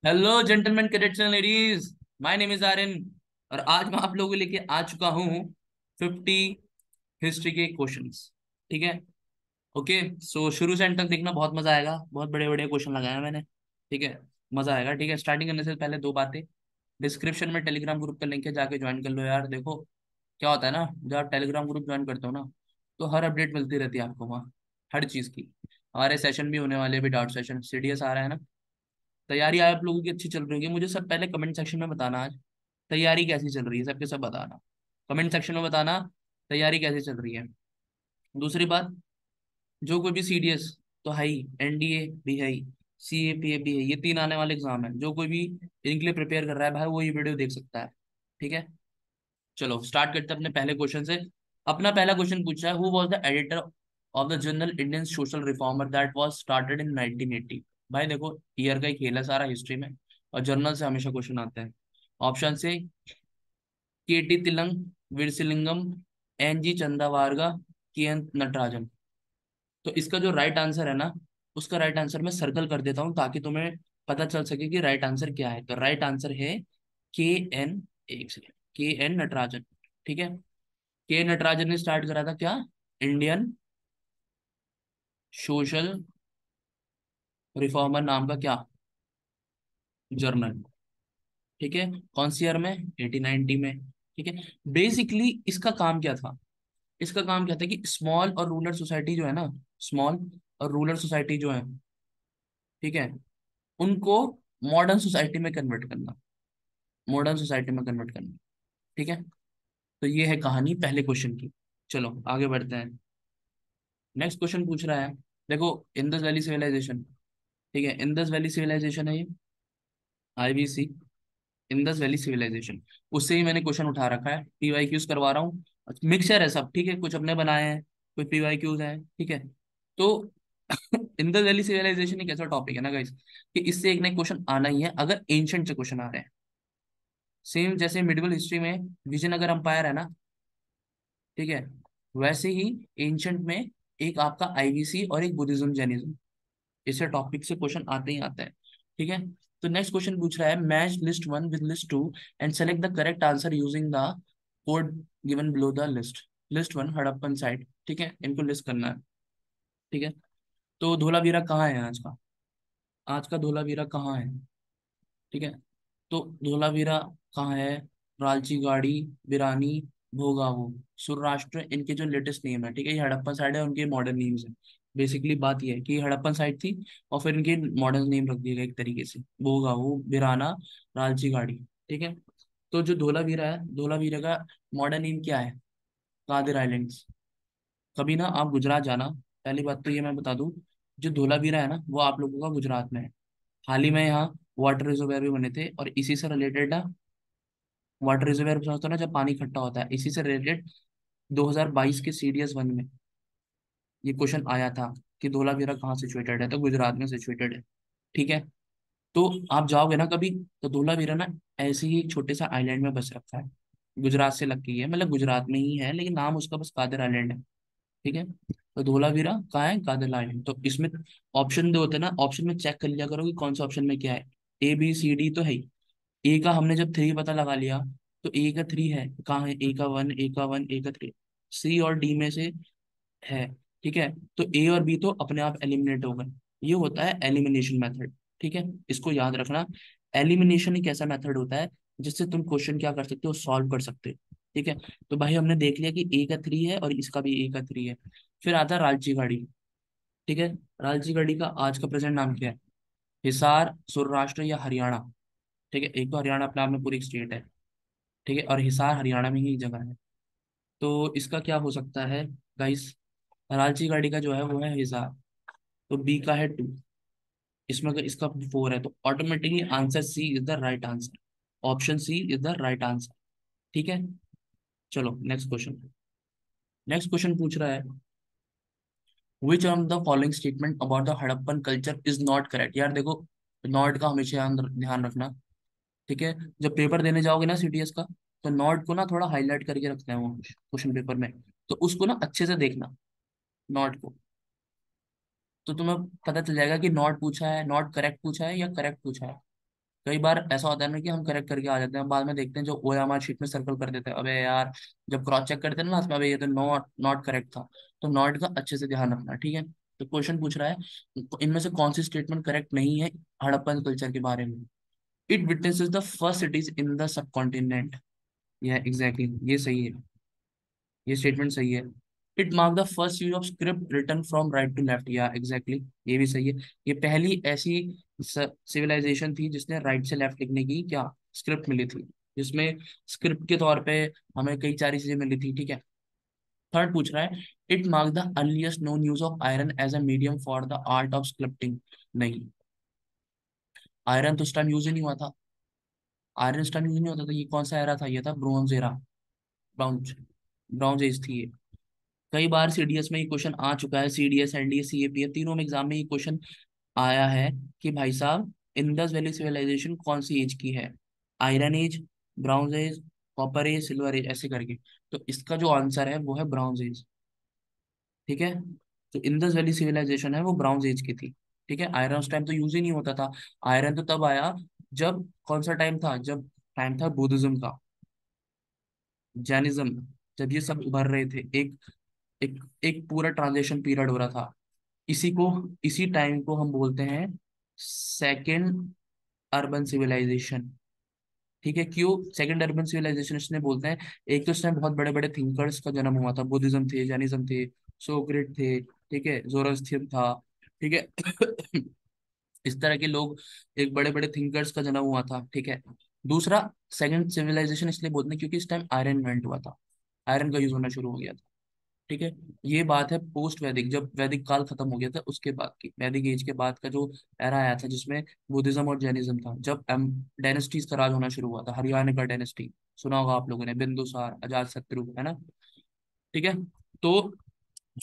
Hello gentlemen, cadets and ladies. My name is Aryan. और आज मैं आप लोगों के लेके आ चुका हूँ 50 हिस्ट्री के क्वेश्चंस। ठीक है। ओके। सो शुरू से एंड तक देखना, बहुत मजा आएगा। बहुत बड़े बड़े क्वेश्चन लगाए हैं मैंने। ठीक है। मजा आएगा। ठीक है। स्टार्टिंग करने से पहले दो बातें। डिस्क्रिप्शन में टेलीग्राम ग्रुप का लिंक है, जाके ज्वाइन कर लो यार। देखो क्या होता है ना, जब आप टेलीग्राम ग्रुप ज्वाइन करते हो ना, तो हर अपडेट मिलती रहती है आपको वहाँ, हर चीज़ की। हमारे सेशन भी होने वाले, अभी डाउट सेशन सीडीएस आ रहा है ना। तैयारी आप लोगों की अच्छी चल रही होगी। मुझे सब पहले कमेंट सेक्शन में बताना आज तैयारी कैसी चल रही है, सबके सब बताना। कमेंट सेक्शन में बताना तैयारी कैसी चल रही है। दूसरी बात, जो कोई भी सीडीएस तो है ही, एनडीए भी है ही, सीएपीए भी है, ये तीन आने वाले एग्जाम है। जो कोई भी इनके लिए प्रिपेयर कर रहा है भाई, वो ये वीडियो देख सकता है। ठीक है। चलो स्टार्ट करते हैं अपने पहले क्वेश्चन से। अपना पहला क्वेश्चन पूछा है, who was the editor of the journal Indian social reformer that was started in 1980। भाई देखो, ईयर का ही खेल है सारा हिस्ट्री में, और जर्नल से हमेशा क्वेश्चन आते हैं। ऑप्शन से के टी तिलंग, विरसिलिंगम, एन जी चंदावारगा, के एन नटराजन। तो इसका जो राइट आंसर है ना, उसका राइट आंसर मैं सर्कल कर देता हूँ ताकि तुम्हें पता चल सके कि राइट आंसर क्या है। तो राइट आंसर है के एन, एक सेकेंड, के एन नटराजन। ठीक है। के नटराजन ने स्टार्ट करा था क्या, इंडियन सोशल रिफॉर्मर नाम का क्या, जर्नल। ठीक है। कौन सी ईयर में, 1890 में। ठीक है। बेसिकली इसका काम क्या था, इसका काम क्या था कि स्मॉल और रूरल सोसाइटी जो है ना, स्मॉल और रूरल सोसाइटी जो है, ठीक है, उनको मॉडर्न सोसाइटी में कन्वर्ट करना, मॉडर्न सोसाइटी में कन्वर्ट करना। ठीक है। तो ये है कहानी पहले क्वेश्चन की। चलो आगे बढ़ते हैं। नेक्स्ट क्वेश्चन पूछ रहा है, देखो, इंडस वैली सिविलाइजेशन। ठीक है, इंडस वैली सिविलाइजेशन है ये, आईवीसी, इंडस वैली सिविलाइजेशन। उससे ही मैंने क्वेश्चन उठा रखा है, पीवाईक्यूज करवा रहा हूँ। मिक्सचर है सब, ठीक है, कुछ अपने बनाए हैं, कुछ पीवाईक्यूज हैं। ठीक है। तो इंडस वैली सिविलाइजेशन एक ऐसा टॉपिक है ना गाइस, कि इससे एक ना एक क्वेश्चन आना ही है अगर एंशंट से क्वेश्चन आ रहे हैं। सेम जैसे मिडिवल हिस्ट्री में विजयनगर अंपायर है ना, ठीक है, वैसे ही एंशंट में एक आपका आईवीसी और एक बुद्धिज्म जैनिज्म, इससे टॉपिक से क्वेश्चन आते ही आते हैं। ठीक है। तो नेक्स्ट क्वेश्चन पूछ रहा है, match list one with list two and select the correct answer using the code given below the list. List one Harappan site, ठीक है, इनको लिस्ट करना है। ठीक है। तो धोलावीरा कहाँ है आज का, आज का धोलावीरा कहाँ है। ठीक है। तो धोलावीरा कहाँ है, रालची गाड़ी, बिरानी, भोगावो, सौराष्ट्र, इनके जो लेटेस्ट नेम है। ठीक है, ये हड़प्पन साइड है, उनके मॉडर्न नेम्स है। बेसिकली बात ये है कि ये हड़प्पन साइड थी, और फिर इनके मॉडर्न नेम रख दिए गए एक तरीके से, भोगावो, बिराना, रालची गाड़ी। ठीक है। तो जो धोलावीरा है, धोलावीरा का मॉडर्न नेम क्या है, कादिर आइलैंड्स। कभी ना आप गुजरात जाना, पहली बात तो ये मैं बता दूं, जो धोलावीरा है ना, वो आप लोगों का गुजरात में है। हाल ही में यहाँ वाटर रिजर्वायर भी बने थे, और इसी से रिलेटेड ना, वाटर रिजर्वायर समझते हो ना, जब पानी इकट्ठा होता है, इसी से रिलेटेड 2022 के सीडीएस वन में ये क्वेश्चन आया था कि धोलावीरा कहाँ सिचुएटेड है, तो गुजरात में सिचुएटेड है। ठीक है। तो आप जाओगे ना कभी, तो धोलावीरा ना ऐसे ही एक छोटे सा आइलैंड में बस रखा है, गुजरात से लग गई है, मतलब गुजरात में ही है, लेकिन नाम उसका बस कादिर आइलैंड है। ठीक है। तो धोलावीरा कहाँ है, कादिर आइलैंड। तो इसमें ऑप्शन दो होते हैं ना, ऑप्शन में चेक कर लिया करो कि कौन सा ऑप्शन में क्या है। ए बी सी डी तो है ही। ए का हमने जब थ्री पता लगा लिया, तो ए का थ्री है, कहाँ है, ए का वन, ए का वन, ए का थ्री, सी और डी में से है। ठीक है। तो ए और बी तो अपने आप एलिमिनेट हो गए। ये होता है एलिमिनेशन मेथड। ठीक है, इसको याद रखना। एलिमिनेशन एक ऐसा मेथड होता है जिससे तुम क्वेश्चन क्या कर सकते हो, सॉल्व कर सकते हो। ठीक है। तो भाई हमने देख लिया कि ए का थ्री है और इसका भी ए का थ्री है। फिर आता है रालची गाड़ी। ठीक है। रालची गाड़ी का आज का प्रेजेंट नाम क्या है, हिसार, सौराष्ट्र या हरियाणा। ठीक है, एक तो हरियाणा अपने आप में पूरी स्टेट है, ठीक है, और हिसार हरियाणा में ही एक जगह है। तो इसका क्या हो सकता है गाइस, रांची गाड़ी का जो है वो है हिसार, तो बी का है टू, इसमें अगर इसका फोर है, तो automatically answer C is the right answer. Option C is the right answer. ठीक है। चलो नेक्स्ट क्वेश्चन। नेक्स्ट क्वेश्चन पूछ रहा है, which of the following statement about the Harappan culture is not correct. यार देखो, नॉट का हमेशा ध्यान रखना। ठीक है। जब पेपर देने जाओगे ना सीटीएस का, तो नॉट को ना थोड़ा हाईलाइट करके रखते हैं वो क्वेश्चन पेपर में, तो उसको ना अच्छे से देखना, नॉट को। तो तुम्हें पता चल जाएगा कि नॉट पूछा है, नॉट करेक्ट पूछा है या करेक्ट पूछा है। कई बार ऐसा होता है ना कि हम करेक्ट करके आ जाते हैं, बाद में देखते हैं जो ओएमआर शीट में सर्कल कर देते हैं, अबे यार जब क्रॉस चेक करते हैं ना उसमें, अबे ये तो नॉट नॉट करेक्ट था। तो नॉट का अच्छे से ध्यान रखना, ठीक है। तो क्वेश्चन पूछ रहा है, इनमें से कौन सी स्टेटमेंट करेक्ट नहीं है हड़प्पन कल्चर के बारे में। It witnesses the first cities in the subcontinent. यह एग्जैक्टली ये सही है, ये स्टेटमेंट सही है। It mark the first use of script written from right to left, या एग्जैक्टली ये भी सही है। ये पहली ऐसी सिविलाइजेशन थी जिसने राइट से लेफ्ट लिखने की क्या स्क्रिप्ट मिली थी, जिसमें स्क्रिप्ट के तौर पे हमें कई सारी चीजें मिली थी, ठीक है। थर्ड पूछ रहा है, it mark the earliest known use of iron as a medium for the art of scripting. नहीं, आयरन तो उस टाइम यूज ही नहीं हुआ था, आयरन उस टाइम यूज नहीं होता था। ये कौन सा एरा था, ये था bronze era, bronze bronze age थी ये। कई बार सीडीएस में ये क्वेश्चन आ चुका है, सीडीएस एनडीए सीएपीएफ तीनों में एग्जाम में ये क्वेश्चन आया है कि भाई साहब इंडस वैली सिविलाइजेशन कौन सी एज की है, iron age, bronze age, copper age, silver age, ऐसे करके। तो इसका जो आंसर है वो है ब्राउन्ज एज, ठीक है। तो इंडस वैली सिविलाइजेशन है वो ब्राउन्ज एज की थी, ठीक है। आयरन उस टाइम तो यूज ही नहीं होता था। आयरन तो तब आया जब, कौन सा टाइम था, जब टाइम था बुद्धिज्म का, जैनिज्म, जब ये सब उभर रहे थे, एक एक पूरा ट्रांजिशन पीरियड हो रहा था। इसी को, इसी टाइम को हम बोलते हैं सेकेंड अर्बन सिविलाइजेशन, ठीक है। क्यों सेकेंड अर्बन सिविलाइजेशन इसने बोलते हैं, एक तो इसमें बहुत बड़े बड़े थिंकर्स का जन्म हुआ था, बुद्धिज्म थे, जैनिज्म थे, सोक्रेट थे, ठीक है, जोरास्ट्रियन था, ठीक है। इस तरह के लोग, एक बड़े बड़े थिंकर्स का जन्म हुआ था, ठीक है। दूसरा, सेकंड सिविलाइजेशन इसलिए बोलते हैं क्योंकि इस टाइम आयरन इन्वेंट हुआ था, आयरन का यूज होना शुरू हो गया था, ठीक है। ये बात है पोस्ट वैदिक, जब वैदिक काल खत्म हो गया था उसके बाद की, वैदिक एज के बाद का जो एरा आया था जिसमें बुद्धिज्म और जैनिज्म था, जब डायनेस्टीज का राज होना शुरू हुआ था, हरियाणा का डायनेस्टी सुना होगा आप लोगों ने, बिंदुसार, अजात शत्रु, है ना, ठीक है। तो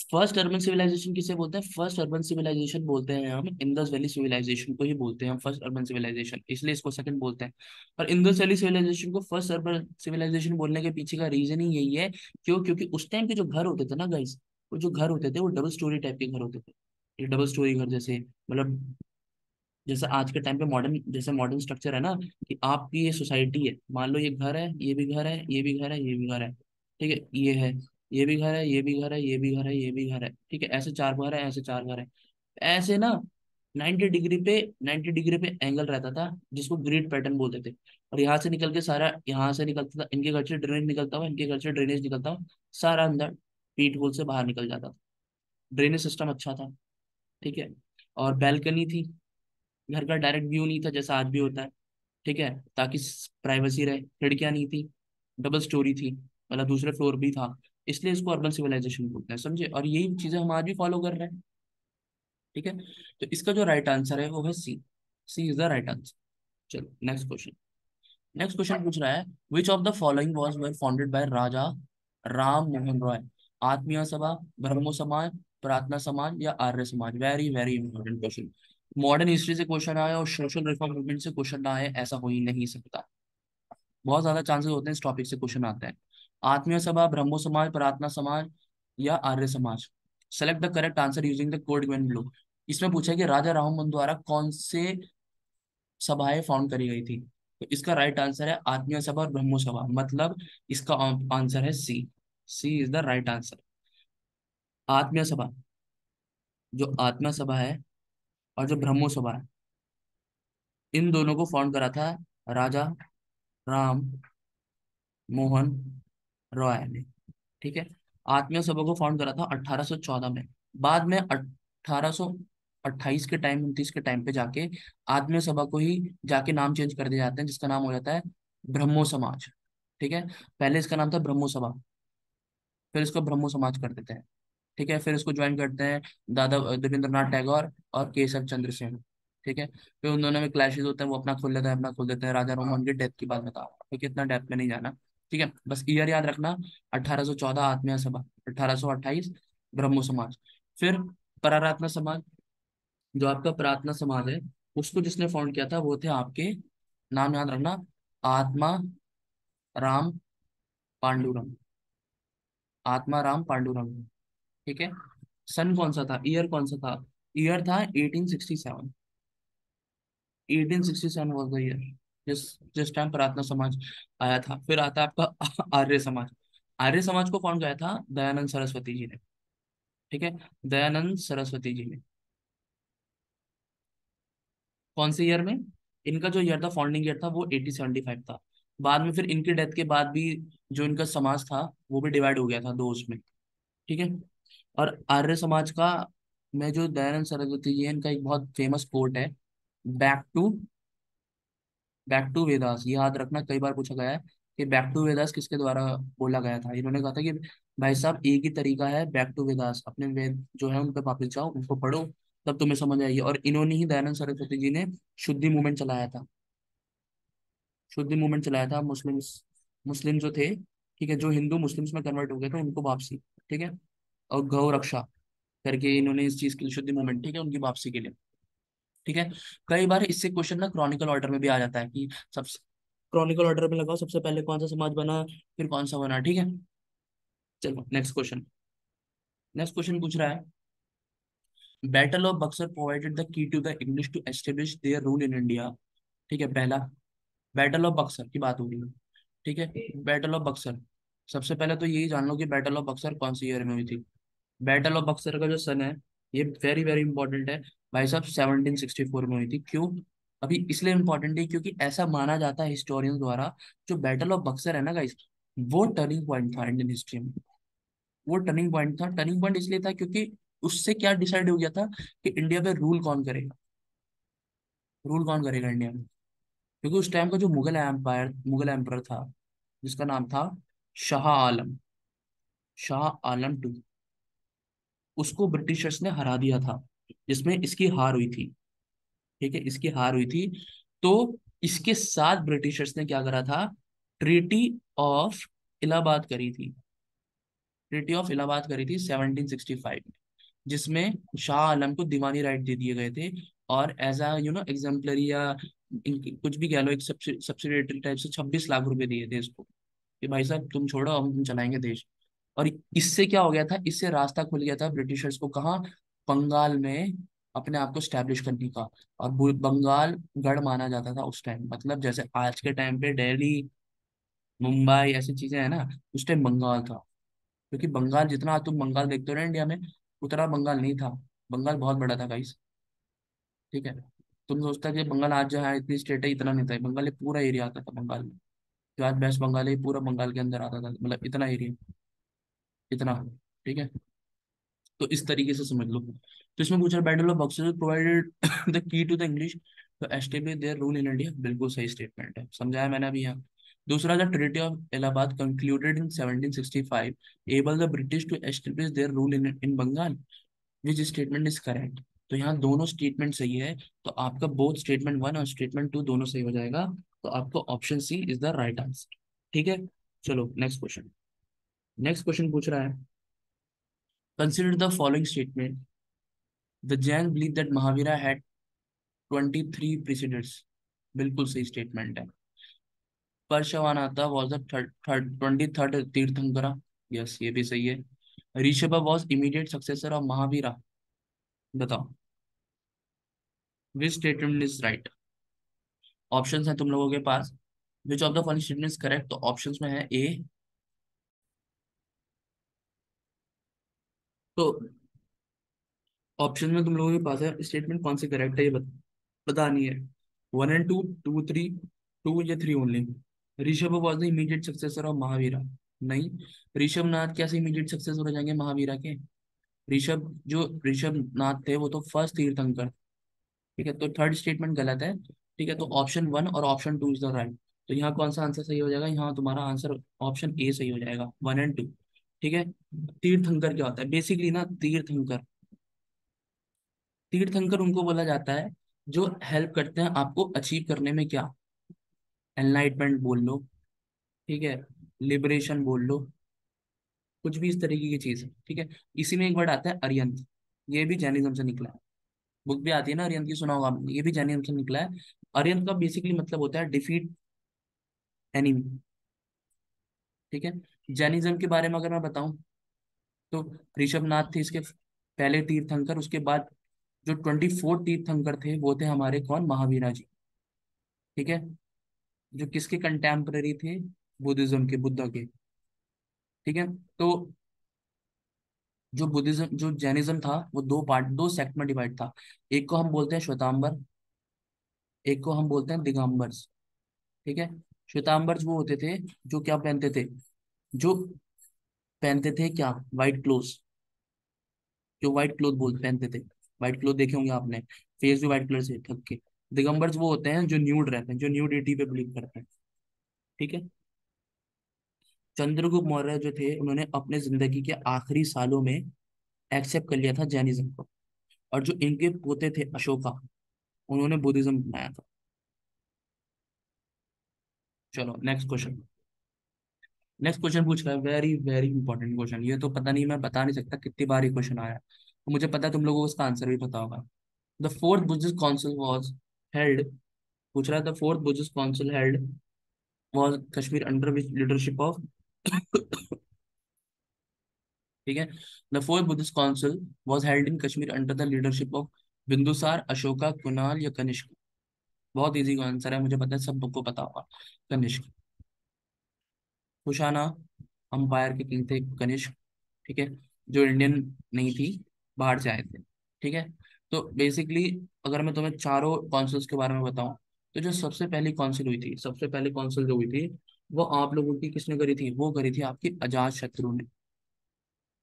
फर्स्ट अर्बन सिविलाइजेशन किसे बोलते हैं, फर्स्ट अर्बन सिविलाइजेशन बोलते हैं हम इंडस वैली सिविलाइजेशन को ही बोलते हैं हम फर्स्ट अर्बन सिविलाइजेशन, इसलिए इसको सेकंड बोलते हैं। और इंडस वैली सिविलाइजेशन को फर्स्ट अर्बन सिविलाइजेशन बोलने के पीछे का रीजन ही यही है, क्यों, क्योंकि उस टाइम के जो घर होते थे ना गाइस, वो जो घर होते थे वो डबल स्टोरी टाइप के घर होते थे। ये डबल स्टोरी घर जैसे, मतलब जैसे आज के टाइम पे मॉडर्न, जैसे मॉडर्न स्ट्रक्चर है ना, कि आपकी ये सोसाइटी है, मान लो ये घर है, ये भी घर है, ये भी घर है, ये भी घर है, ठीक है, ये है, ये भी घर है, ये भी घर है, ये भी घर है, ये भी घर है, ठीक है, ऐसे चार घर है, ऐसे चार घर है, ऐसे ना 90 डिग्री पे, 90 डिग्री पे एंगल रहता था जिसको ग्रिड पैटर्न बोलते थे। और यहाँ से निकल के सारा, यहाँ से निकलता था, इनके घर से ड्रेनेज निकलता हुआ, इनके घर से ड्रेनेज निकलता हुआ, सारा अंदर पीट होल से बाहर निकल जाता था। ड्रेनेज सिस्टम अच्छा था, ठीक है। और बैल्कनी थी, घर का डायरेक्ट व्यू नहीं था जैसा आज भी होता है, ठीक है, ताकि प्राइवेसी रहे। खिड़कियां नहीं थी, डबल स्टोरी थी, मतलब दूसरे फ्लोर भी था, इसलिए इसको अर्बन सिविलाइजेशन बोलते हैं, समझे। और यही चीजें हम आज भी फॉलो कर रहे हैं, ठीक है। तो इसका जो राइट आंसर है वो है C, C is the right answer. चलो नेक्स्ट क्वेश्चन। नेक्स्ट क्वेश्चन पूछ रहा है, which of the following was were founded by Raja Ram Mohan Roy, Atmiya Sabha, Brahmo Samaj, Prarthana Samaj या Arya Samaj. Very very important question. Modern history से क्वेश्चन आए और सोशल रिफॉर्म मूवमेंट से क्वेश्चन ना आए ऐसा हो ही नहीं सकता, बहुत ज्यादा चांसेस होते हैं इस टॉपिक से क्वेश्चन आते हैं। आत्मीय सभा, ब्रह्मो समाज, प्रार्थना समाज या आर्य समाज। Select the correct answer using the code given below. इसमें पूछा है कि राजा राममोहन द्वारा कौन से सभाएं फाउंड करी गई थी, तो इसका राइट आंसर है आत्मीय सभा और ब्रह्मो सभा, मतलब इसका आंसर है C, C is the right answer. आत्मीय सभा, जो आत्मा सभा है और जो ब्रह्मो सभा है, इन दोनों को फाउंड करा था राजा राम मोहन रॉय ने, ठीक है। आत्मीय सभा को फाउंड करा था 1814 में। बाद में 1828 के टाइम, 29 के टाइम पे जाके आत्मीय सभा को ही जाके नाम चेंज कर दिया जाता है, जिसका नाम हो जाता है ब्रह्मो समाज, ठीक है। पहले इसका नाम था ब्रह्मो सभा, फिर इसको ब्रह्मो समाज कर देते हैं, ठीक है। फिर इसको ज्वाइन करते हैं दादा देवेंद्रनाथ टैगोर और केशव चंद्र सेन, ठीक है। फिर उन दोनों में क्लैशेस होते हैं, वो अपना खोल लेते हैं, अपना खोल देते हैं। राजा राममोहन की डेथ की बात बता, ठीक है, इतना डेप्थ में नहीं जाना, ठीक है, बस ईयर याद रखना। 1814 आत्मीय सभा, 1828 ब्रह्मो समाज। फिर प्रार्थना समाज, जो आपका प्रार्थना समाज है, उसको जिसने फाउंड किया था वो थे आपके, नाम याद रखना, आत्मा राम पांडुरंग, आत्मा राम पांडुरंग, ठीक है। सन कौन सा था, ईयर कौन सा था, ईयर था 1867, 1867 वॉज द ईयर जिस जिस टाइम प्रार्थना समाज आया था। फिर आता है आपका आर्य समाज। आर्य समाज को कौन गया था? दयानंद सरस्वती जी ने। ठीक है, दयानंद सरस्वती जी ने। कौन से ईयर में? इनका जो ईयर था, फाउंडिंग ईयर था, वो 1875 था। बाद में फिर इनके डेथ के बाद भी जो इनका समाज था वो भी डिवाइड हो गया था दो उसमें। ठीक है। और आर्य समाज का में जो दयानंद सरस्वती जी है, इनका एक बहुत फेमस कोट है, back to back to Vedas. ये याद रखना, कई बार पूछा गया है कि बैक टू वेदास किसके द्वारा बोला गया था। इन्होंने कहा था कि भाई साहब, एक ही तरीका है बैक टू वेदास, अपने वेद जो है उन पर वापस जाओ, उनको पढ़ो, तब तुम्हें समझ आएगी। और इन्होंने ही, दयानंद सरस्वती जी ने शुद्धि मूवमेंट चलाया था। शुद्धि मूवमेंट चलाया था, मुस्लिम जो थे, ठीक है, जो हिंदू मुस्लिम्स में कन्वर्ट हो गए थे उनको वापसी। ठीक है। और गौ रक्षा करके इन्होंने इस चीज के लिए, शुद्धि मूवमेंट, ठीक है, उनकी वापसी के लिए। ठीक है। कई बार इससे क्वेश्चन ना क्रॉनिकल ऑर्डर में भी आ जाता है कि सब क्रॉनिकल ऑर्डर में लगाओ, सबसे पहले कौन सा समाज बना, फिर कौन सा बना। ठीक है। चलो नेक्स्ट क्वेश्चन। नेक्स्ट क्वेश्चन पूछ रहा है, battle of Buxar provided the key to the English to establish their rule in India. ठीक है, पहला बैटल ऑफ बक्सर की बात हो रही है। ठीक है, बैटल ऑफ बक्सर। सबसे पहले तो यही जान लो कि बैटल ऑफ बक्सर कौन सी ईयर में हुई थी। बैटल ऑफ बक्सर का जो सन है, ये वेरी वेरी इंपॉर्टेंट है भाई साहब, 1764 में हुई थी। क्यों? अभी इसलिए इंपॉर्टेंट है क्योंकि ऐसा माना जाता है हिस्टोरियंस द्वारा, जो बैटल ऑफ बक्सर है ना गाइस, वो टर्निंग पॉइंट था इंडियन हिस्ट्री में। वो टर्निंग पॉइंट था। टर्निंग पॉइंट इसलिए था क्योंकि उससे क्या डिसाइड हो गया था कि इंडिया पे रूल कौन करेगा। रूल कौन करेगा इंडिया में। क्योंकि उस टाइम का जो मुगल एम्पायर था, जिसका नाम था शाह आलम, शाह आलम टू, उसको ब्रिटिशर्स ने हरा दिया था, जिसमें इसकी हार हुई थी। ठीक है, इसकी हार हुई थी। तो इसके साथ ब्रिटिशर्स ने क्या करा था? ट्रीटी ऑफ इलाहाबाद करी थी। ट्रीटी ऑफ इलाहाबाद करी थी 1765 में, जिसमें शाह आलम को दीवानी राइट दे दिए गए थे। और एज अ एग्जाम्पलरी या कुछ भी कह लो, एक सब्सिडेटरी टाइप से 26 लाख रुपए दिए थे इसको कि भाई साहब तुम छोड़ो, हम चलाएंगे देश। और इससे क्या हो गया था? इससे रास्ता खुल गया था ब्रिटिशर्स को, कहाँ? बंगाल में अपने आप को स्टैब्लिश करने का। और बंगाल गढ़ माना जाता था उस टाइम, मतलब जैसे आज के टाइम पे दिल्ली, मुंबई ऐसी चीजें है ना, उस टाइम बंगाल था। क्योंकि बंगाल, जितना तुम बंगाल देखते हो ना इंडिया में, उतना बंगाल नहीं था। बंगाल बहुत बड़ा था गाइस। ठीक है। तुम सोचता कि बंगाल आज जो है इतनी स्टेट है, इतना नहीं था। बंगाल एक पूरा एरिया आता था बंगाल में। जो आज वेस्ट बंगाल है, पूरा बंगाल के अंदर आता था, मतलब इतना एरिया, इतना। ठीक है। तो इस तरीके से समझ लो। तो इसमें पूछा, battle of Buxar provided the key to the English to establish their rule in India. बिल्कुल सही स्टेटमेंट है, समझाया मैंने अभी यहाँ। दूसरा, the treaty of Allahabad concluded in 1765 able the British to establish their rule in in Bengal, which statement is correct. तो यहाँ दोनों स्टेटमेंट सही है। तो आपका बोथ स्टेटमेंट वन और स्टेटमेंट टू दोनों सही हो जाएगा। तो आपको option C is the right answer. ठीक है। चलो नेक्स्ट क्वेश्चन। नेक्स्ट क्वेश्चन पूछ रहा है, consider the following statement, the Jain believe that Mahavira had 23 presidents. बिल्कुल सही स्टेटमेंट है। Parshvanatha was the third third 23rd tirthankara. Yes, ये भी सही है। Rishabh was immediate successor of Mahavira. बताओ which statement is right. Options हैं तुम लोगों के पास। Which of the following statement is correct? तो ऑप्शंस में है ए। तो ऑप्शन में तुम लोगों के पास है, स्टेटमेंट कौन से करेक्ट है ये बतानी है। 1 एंड 2, 2, 3, 2 या 3 only. Rishabh was the immediate successor of Mahavira. नहीं। ऋषभ नाथ कैसे इमीडिएट सक्सेसर हो जाएंगे महावीरा के? ऋषभ नाथ थे वो तो फर्स्ट तीर्थंकर। ठीक है, तो थर्ड स्टेटमेंट गलत है। ठीक है, तो ऑप्शन वन और option two is the right. तो यहाँ कौन सा आंसर सही हो जाएगा? यहाँ तुम्हारा आंसर ऑप्शन ए सही हो जाएगा, 1 एंड 2। ठीक है। तीर्थंकर क्या होता है बेसिकली ना? तीर्थंकर, तीर्थंकर उनको बोला जाता है जो हेल्प करते हैं आपको अचीव करने में, क्या? एनलाइटमेंट बोल लो, ठीक है, लिबरेशन बोल लो, कुछ भी इस तरीके की चीज है। ठीक है। इसी में एक वर्ड आता है अरियंत। ये भी जैनिज्म से निकला है। बुक भी आती है ना अरियंत की, सुना होगा आपने, ये भी जैनिज्म से निकला है। अरियंत का बेसिकली मतलब होता है डिफीट एनिमी। ठीक है। जैनिज्म के बारे में अगर मैं बताऊं, तो ऋषभनाथ थे इसके पहले तीर्थंकर। उसके बाद जो 24 तीर्थंकर थे वो थे हमारे कौन? महावीरा जी। ठीक है, जो किसके कंटेम्पररी थे, बुद्धिज्म के, बुद्धा के। ठीक है, तो जो बुद्धिज्म, जो जैनिज्म था, वो दो पार्ट, दो सेक्ट में डिवाइड था। एक को हम बोलते हैं श्वेतांबर, एक को हम बोलते हैं दिगंबर्स। ठीक है, श्वेतांबर्स वो होते थे जो क्या पहनते थे, जो पहनते थे क्या, व्हाइट क्लोथ, जो व्हाइट क्लोथ बोल पहनते थे। व्हाइट क्लोथ देखे होंगे आपने, फेस भी व्हाइट कलर से ढक के। दिगंबर्स वो होते हैं जो न्यूड रहते हैं, जो न्यूडिटी पे बिलीव करते हैं। ठीक है, चंद्रगुप्त मौर्य जो थे, उन्होंने अपने जिंदगी के आखिरी सालों में एक्सेप्ट कर लिया था जैनिज्म को। और जो इनके पोते थे अशोका, उन्होंने बुद्धिज्म अपनाया था। चलो नेक्स्ट क्वेश्चन। नेक्स्ट क्वेश्चन पूछ रहा है, वेरी वेरी इंपॉर्टेंट क्वेश्चन, ये तो पता नहीं, मैं बता नहीं सकता कितनी बार ये क्वेश्चन आया है। तो मुझे पता है तुम लोगों को इसका आंसर भी पता होगा। The fourth Buddhist council was held, पूछ रहा है the fourth Buddhist council held was Kashmir under which leadership of ठीक है, the fourth Buddhist council was held in Kashmir under the leadership of Bindusara, Ashoka, Kunal या कनिष्क। बहुत इजी आंसर है, मुझे पता है, सबको पता होगा। कनिष्क। कुशाना अंपायर के किंग थे कनिष्क। ठीक है, जो इंडियन नहीं थी, बाहर से आए थे। ठीक है, तो बेसिकली अगर मैं तुम्हें चारों कॉन्सल्स के बारे में बताऊं, तो जो सबसे पहली कॉन्सिल हुई थी, सबसे पहली कॉन्सिल जो हुई थी, वो आप लोगों की किसने करी थी, वो करी थी आपकी अजात शत्रु ने।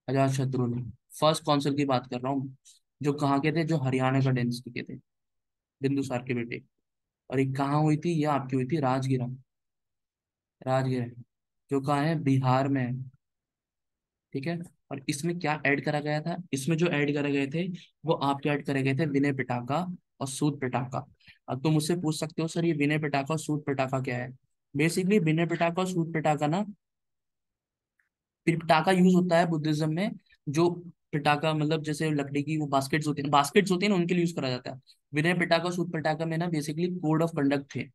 अजात शत्रु ने। फर्स्ट कॉन्सिल की बात कर रहा हूँ, जो कहाँ के थे, जो हरियाणा का डेंसिटी के थे, बिंदुसार के बेटे। और एक कहाँ हुई थी, ये आपकी हुई थी राजगिरा। राजगिरा, जो कहाँ है, बिहार में है। ठीक है, और इसमें क्या ऐड करा गया था, इसमें जो ऐड करे गए थे, वो आपके ऐड करे गए थे विनय पिटाका और सूत पिटाका। अब तुम मुझसे पूछ सकते हो सर ये विनय पिटाका और सूत पिटाका क्या है। बेसिकली विनय पिटाका और सूत पिटाका ना, पिटाका यूज होता है बुद्धिज्म में, जो पिटाका मतलब जैसे लकड़ी की वो बास्केट्स होती है ना, उनके लिए यूज करा जाता है। विनय पिटाका और सूत पिटाका में ना बेसिकली कोड ऑफ कंडक्ट थे।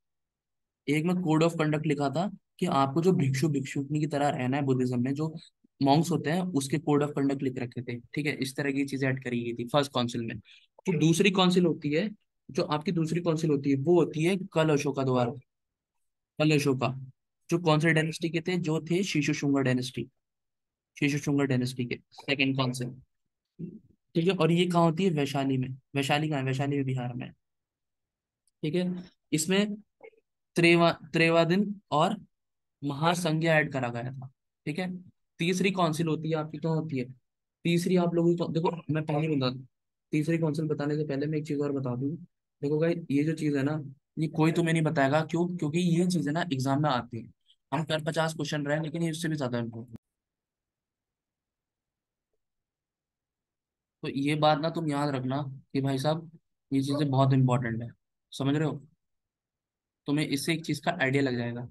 एक में कोड ऑफ कंडक्ट लिखा था कि आपको जो भिक्षु भिक्षुकनी की तरह रहना है बुद्धिज्म में, जो मॉन्क्स होते हैं उसके कोड ऑफ कंडक्ट लिख रखे थे। ठीक है, इस तरह की चीजें ऐड करी गई थी फर्स्ट काउंसिल में। जो दूसरी काउंसिल होती है, जो आपकी दूसरी काउंसिल होती है, वो होती है कल अशोका द्वारा। कल अशोका, जो कौन से डायनेस्टी के थे, जो थे शीशु शुंगर डायनेस्टी, शीशु शुंगर डायनेस्टी के सेकेंड काउंसिल। ठीक है, और ये कहाँ होती है, वैशाली में। वैशाली कहाँ है, वैशाली में बिहार में। ठीक है, इसमें त्रेवा दिन और महासंज्ञा ऐड करा गया था। ठीक है, तीसरी काउंसिल होती है आपकी, कहाँ होती है, तीसरी आप लोगों को देखो, मैं पहले ही बता दूं, तीसरी काउंसिल बताने से पहले मैं एक चीज और बता दूं। देखो भाई, ये जो चीज है ना, ये कोई तुम्हें नहीं बताएगा, क्यों, क्योंकि ये चीज है ना एग्जाम में आती है। हम कर 50 क्वेश्चन रहे हैं, लेकिन ये उससे भी ज्यादा इम्पोर्टेंट। तो ये बात ना तुम याद रखना कि भाई साहब, ये चीजें बहुत इंपॉर्टेंट है, समझ रहे हो। तुम्हें इससे एक चीज का आइडिया लग जाएगा,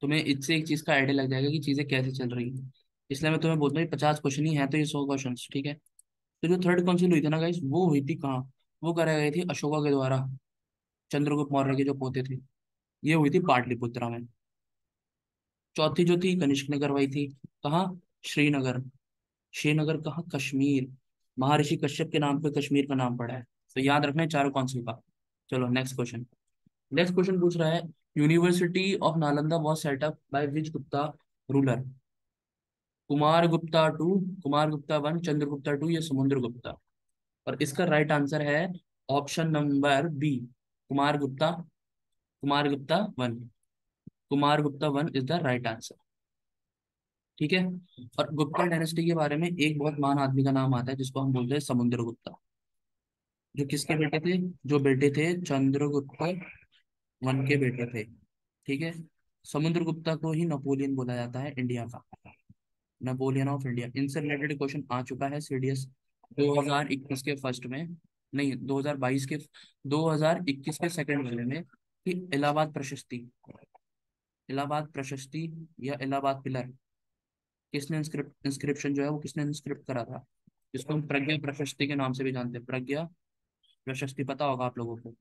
तुम्हें इससे एक चीज का आइडिया लग जाएगा कि चीजें कैसे चल रही हैं। इसलिए मैं तुम्हें बोलता हूँ 50 क्वेश्चन ही है, तो ये 100 क्वेश्चन। ठीक है, तो जो थर्ड काउंसिल हुई थी ना गाइस, वो हुई थी कहाँ, वो कराई गई थी अशोका के द्वारा, चंद्रगुप्त मौर्य के जो पोते थे। ये हुई थी पाटलिपुत्रा में। चौथी जो थी कनिष्क ने करवाई थी, कहाँ, श्रीनगर। श्रीनगर कहाँ, कश्मीर। महर्षि कश्यप के नाम पे कश्मीर का नाम पड़ा है। तो याद रखना है चारों काउंसिल का। चलो नेक्स्ट क्वेश्चन। नेक्स्ट क्वेश्चन पूछ रहा है, university of Nalanda was set up by which Gupta ruler. Kumar Gupta two, Kumar Gupta one, Chandragupta two या समुद्र गुप्ता। और इसका राइट आंसर है option number B, Kumar Gupta, Kumar Gupta one. Kumar Gupta one is the right answer. ठीक है, और गुप्ता डायनेस्टी के बारे में एक बहुत महान आदमी का नाम आता है, जिसको हम बोलते हैं समुद्र गुप्ता, जो किसके बेटे थे, जो बेटे थे चंद्रगुप्त वन के बेटे थे। ठीक है, समुद्र गुप्ता को ही नेपोलियन बोला जाता है इंडिया का, नेपोलियन ऑफ इंडिया। इनसे रिलेटेड क्वेश्चन आ चुका है सीडीएस 2021 के फर्स्ट में, नहीं 2022 के, 2021 के सेकंड वाले में, कि इलाहाबाद प्रशस्ति, इलाहाबाद प्रशस्ति या इलाहाबाद पिलर, किसने इंस्क्रिप्शन जो है वो किसने इंस्क्रिप्ट करा था, जिसको हम प्रज्ञा प्रशस्ति के नाम से भी जानते हैं। प्रज्ञा प्रशस्ति पता होगा आप लोगों को।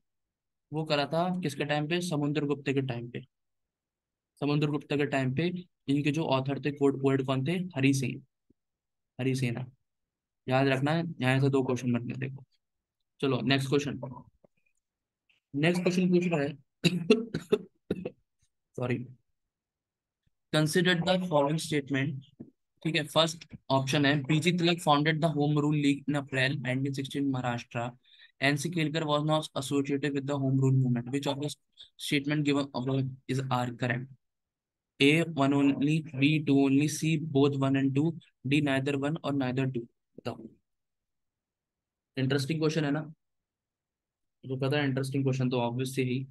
वो करा था किसके टाइम पे, समुद्र गुप्त के टाइम पे। समुद्र गुप्त के टाइम पे इनके जो ऑथर थे, कोड पोएट कौन थे, हरि सिंह, हरि सेना। याद रखना है, यहाँ से 2 क्वेश्चन बनने देखो। चलो नेक्स्ट क्वेश्चन। नेक्स्ट क्वेश्चन पूछ रहा है sorry, consider the following statement. ठीक है, फर्स्ट ऑप्शन है BG Tilak founded the home rule league in April 1916 Maharashtra. NC Kelkar was not associated with the home rule movement, which of the statement given above is are correct? A one only, B two only, C both one and two, D neither one और neither two। बताओ। Interesting question है ना? जो पता है interesting question तो obviously ही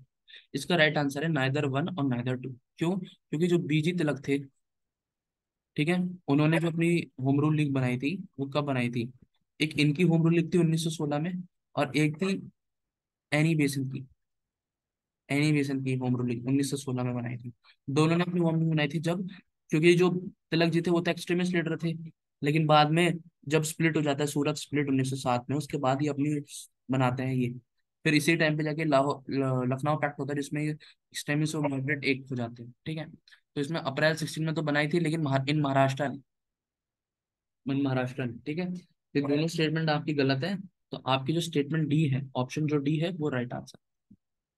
इसका right answer है नाइदर वन और नाइदर टू। क्यों? क्योंकि जो बीजी तिलक थे, ठीक है, उन्होंने जो अपनी होम रूल लीग बनाई थी वो कब बनाई थी? एक इनकी होम रूल लीग थी 1916 में, और एक थी एनी बेसन की। एनी बेसन की होम रूल लीग 1916 में बनाई थी। दोनों ने अपनी होम रूल बनाई थी जब, क्योंकि जो तिलक जी थे वो तो एक्सट्रीमिस्ट लीडर थे, लेकिन बाद में जब स्प्लिट हो जाता है, सूरत स्प्लिट 1907 में, उसके बाद ही अपनी बनाते हैं ये। फिर इसी टाइम पे जाके लखनऊ पैक्ट होता है जिसमें एक्सट्रीमिस्ट और मॉडरेट एक हो जाते हैं। ठीक है, तो इसमें अप्रैल 16 में तो बनाई थी, लेकिन इन महाराष्ट्र, मन महाराष्ट्र में। ठीक है, ये दोनों स्टेटमेंट आपकी गलत है। तो आपकी जो स्टेटमेंट डी है, ऑप्शन जो डी है वो राइट आंसर।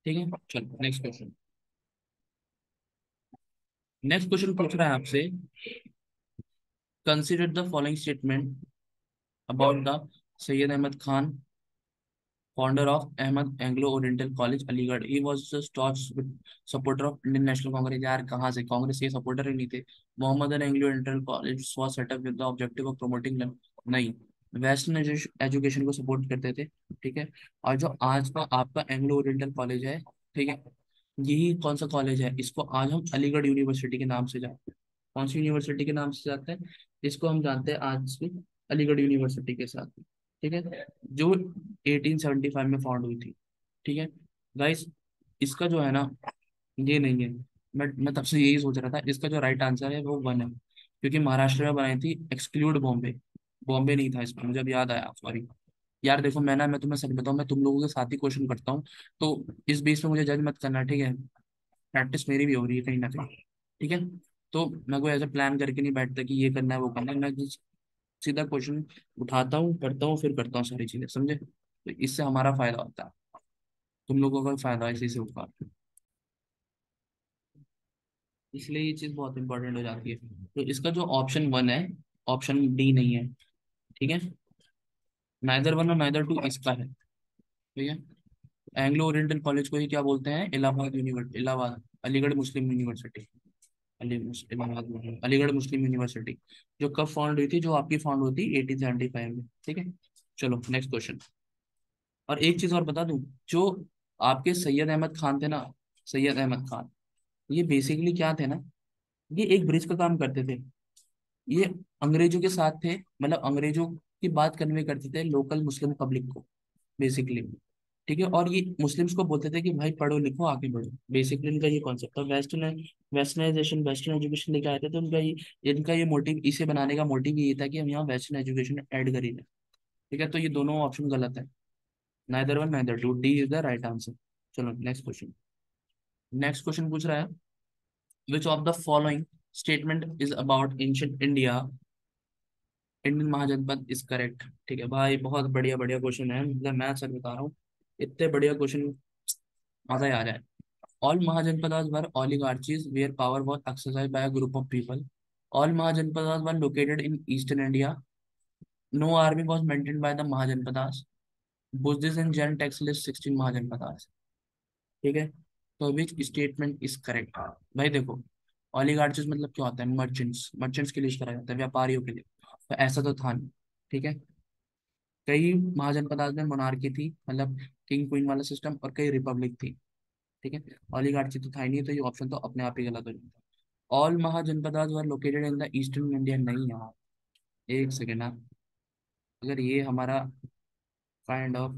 ठीक है, चलो नेक्स्ट क्वेश्चन। नेक्स्ट क्वेश्चन पूछ रहा है आपसे, consider the following statement about the Syed Ahmad Khan, founder of Ahmad Anglo Oriental College Aligarh. He was the staunch supporter of Indian National Congress. यार कहाँ से, कांग्रेस के सपोर्टर ही नहीं थे। Mohammad Anglo Oriental College was set up with the objective of promoting, नहीं, western education को support करते थे। ठीक है, और जो आज का आपका एंग्लो ओरिएंटल कॉलेज है, ठीक है, यही कौन सा कॉलेज है, इसको आज हम अलीगढ़ यूनिवर्सिटी के नाम से जानते हैं। कौन सी यूनिवर्सिटी के नाम से जानते हैं? इसको हम जानते हैं आज भी अलीगढ़ यूनिवर्सिटी के साथ। ठीक है, जो 1875 में फाउंड हुई थी। ठीक है गाइस, इसका जो है ना, ये नहीं है। मैं तब से यही सोच रहा था, इसका जो राइट आंसर है वो वन है, क्योंकि महाराष्ट्र में बनाई थी, एक्सक्लूड बॉम्बे। बॉम्बे नहीं था इसमें, मुझे अब याद आया, सॉरी। यार देखो, मैं तुम्हें सच बताऊं, मैं तुम लोगों के साथ ही क्वेश्चन करता हूँ, तो इस बेस में मुझे जज मत करना, ठीक है? प्रैक्टिस मेरी भी हो रही है कहीं ना कहीं। ठीक है, तो मैं कोई ऐसा प्लान करके नहीं बैठता कि ये करना है वो करना है, मैं just सीधा क्वेश्चन उठाता हूँ, करता हूँ, फिर करता हूँ सारी चीजें, समझे? तो इससे हमारा फायदा होता है, तुम लोगों का भी फायदा इसी से होगा, इसलिए ये चीज बहुत इंपॉर्टेंट हो जाती है। तो इसका जो ऑप्शन वन है, ऑप्शन डी नहीं है। ठीक है, नाइदर वन और नाइदर टू इसका है। ठीक है, एंग्लो ओरिएंटल कॉलेज को ही क्या बोलते हैं? इलाहाबाद यूनिवर्सिटी, इलाहाबाद अलीगढ़ मुस्लिम यूनिवर्सिटी। अलीगढ़ मुस्लिम यूनिवर्सिटी, जो कब फाउंड हुई थी, जो आपकी फाउंड हुई थी 1875 में। ठीक है, चलो नेक्स्ट क्वेश्चन। और एक चीज और बता दूं, जो आपके सैयद अहमद खान थे ना, सैयद अहमद खान, ये बेसिकली क्या थे ना, ये एक ब्रिज का काम करते थे। ये अंग्रेजों के साथ थे, मतलब अंग्रेजों की बात कन्वे करते थे लोकल मुस्लिम पब्लिक को, बेसिकली। ठीक है, और ये मुस्लिम्स को बोलते थे कि भाई पढ़ो लिखो आगे बढ़ो, बेसिकली इनका ये कॉन्सेप्ट था। वेस्टर्नाइजेशन, वेस्टर्न एजुकेशन लेके आए थे, तो इनका ये मोटिव, इसे बनाने का मोटिव ये था कि हम यहाँ वेस्टर्न एजुकेशन ऐड करेंगे। ठीक है, तो ये दोनों ऑप्शन गलत है, neither one neither two, D is the right answer. चलो नेक्स्ट क्वेश्चन। नेक्स्ट क्वेश्चन पूछ रहा है, which of the following statement is about ancient India, Indian mahajanapada is correct. ठीक है भाई, बहुत बढ़िया बढ़िया क्वेश्चन है, मतलब मैं सच बता रहा हूँ, इतने बढ़िया क्वेश्चन, मजा ही आ जाए। All Mahajanpadas were oligarchies where power was exercised by a group of people. All Mahajanpadas were located in eastern India. No army was maintained by the Mahajanpadas. Buddhist and Jain tax list 16 Mahajanpadas. ठीक है, तो विच statement is correct? भाई देखो, ऑलिगार्चिस मतलब क्या होता है? Merchants, merchants के लिए यूज करा जाता है, व्यापारियों के लिए। तो ऐसा तो था नहीं। ठीक है, कई महाजनपदास में मोनार्की थी, मतलब किंग क्वीन वाला सिस्टम, और कई रिपब्लिक थी। ठीक है, ऑलिगार्ची तो था ही नहीं, तो ये ऑप्शन तो अपने आप ही गलत हो जाता है। All mahajanapadas were located in the eastern India, नहीं यार, एक सेकेंड ना, अगर ये हमारा काइंड ऑफ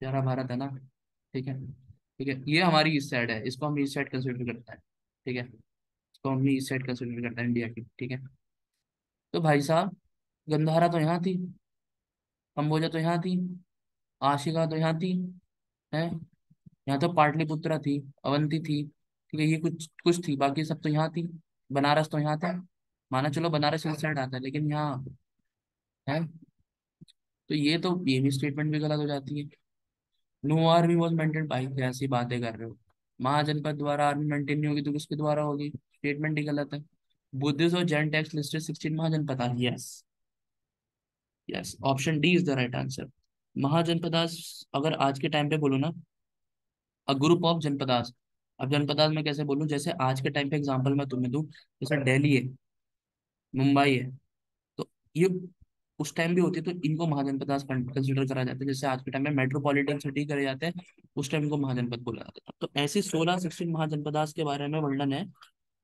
प्यारा भारत है ना, ठीक है, ठीक है, ये हमारी ईस्ट साइड है, इसको हम ईस्ट साइड कंसिडर करते हैं। ठीक है, इसको हम ईस्ट साइड कंसिडर करते हैं इंडिया की। ठीक है, तो भाई साहब, गंधारा तो यहाँ थी, कंबोजा तो यहाँ थी, आशिका तो यहाँ थी, है, यहाँ तो पाटलिपुत्रा थी, अवंती थी। ठीक है, ये कुछ कुछ थी, बाकी सब तो यहाँ थी। बनारस तो यहाँ था, माना चलो बनारस इस साइड आता है, लेकिन यहाँ है, तो ये भी स्टेटमेंट भी गलत हो जाती है। नो आर्मी वॉज मेंटेन भाई, कैसी बातें कर रहे हो। महाजनपद द्वारा आर्मी मेंटेन नहीं होगी तो किसके द्वारा होगी, स्टेटमेंट ही गलत है। बुद्धिस्ट और Jain text listed 16 mahajanapada, yes. Yes, option D is the right answer. Mahajanapadas, अगर आज के टाइम पे बोलो ना, अ ग्रुप ऑफ जनपदास। अब जनपदास मैं कैसे बोलूं, जैसे आज के टाइम पे एग्जांपल मैं तुम्हें दूं, जैसे दिल्ली है, मुंबई है, तो ये उस टाइम भी होती है तो इनको महाजनपद कंसिडर करा जाता है, जैसे आज के टाइम में मेट्रोपॉलिटन सिटी करे जाते हैं, उस टाइम इनको महाजनपद बोला जाता था। तो ऐसे 16 महाजनपदास के बारे में वर्णन है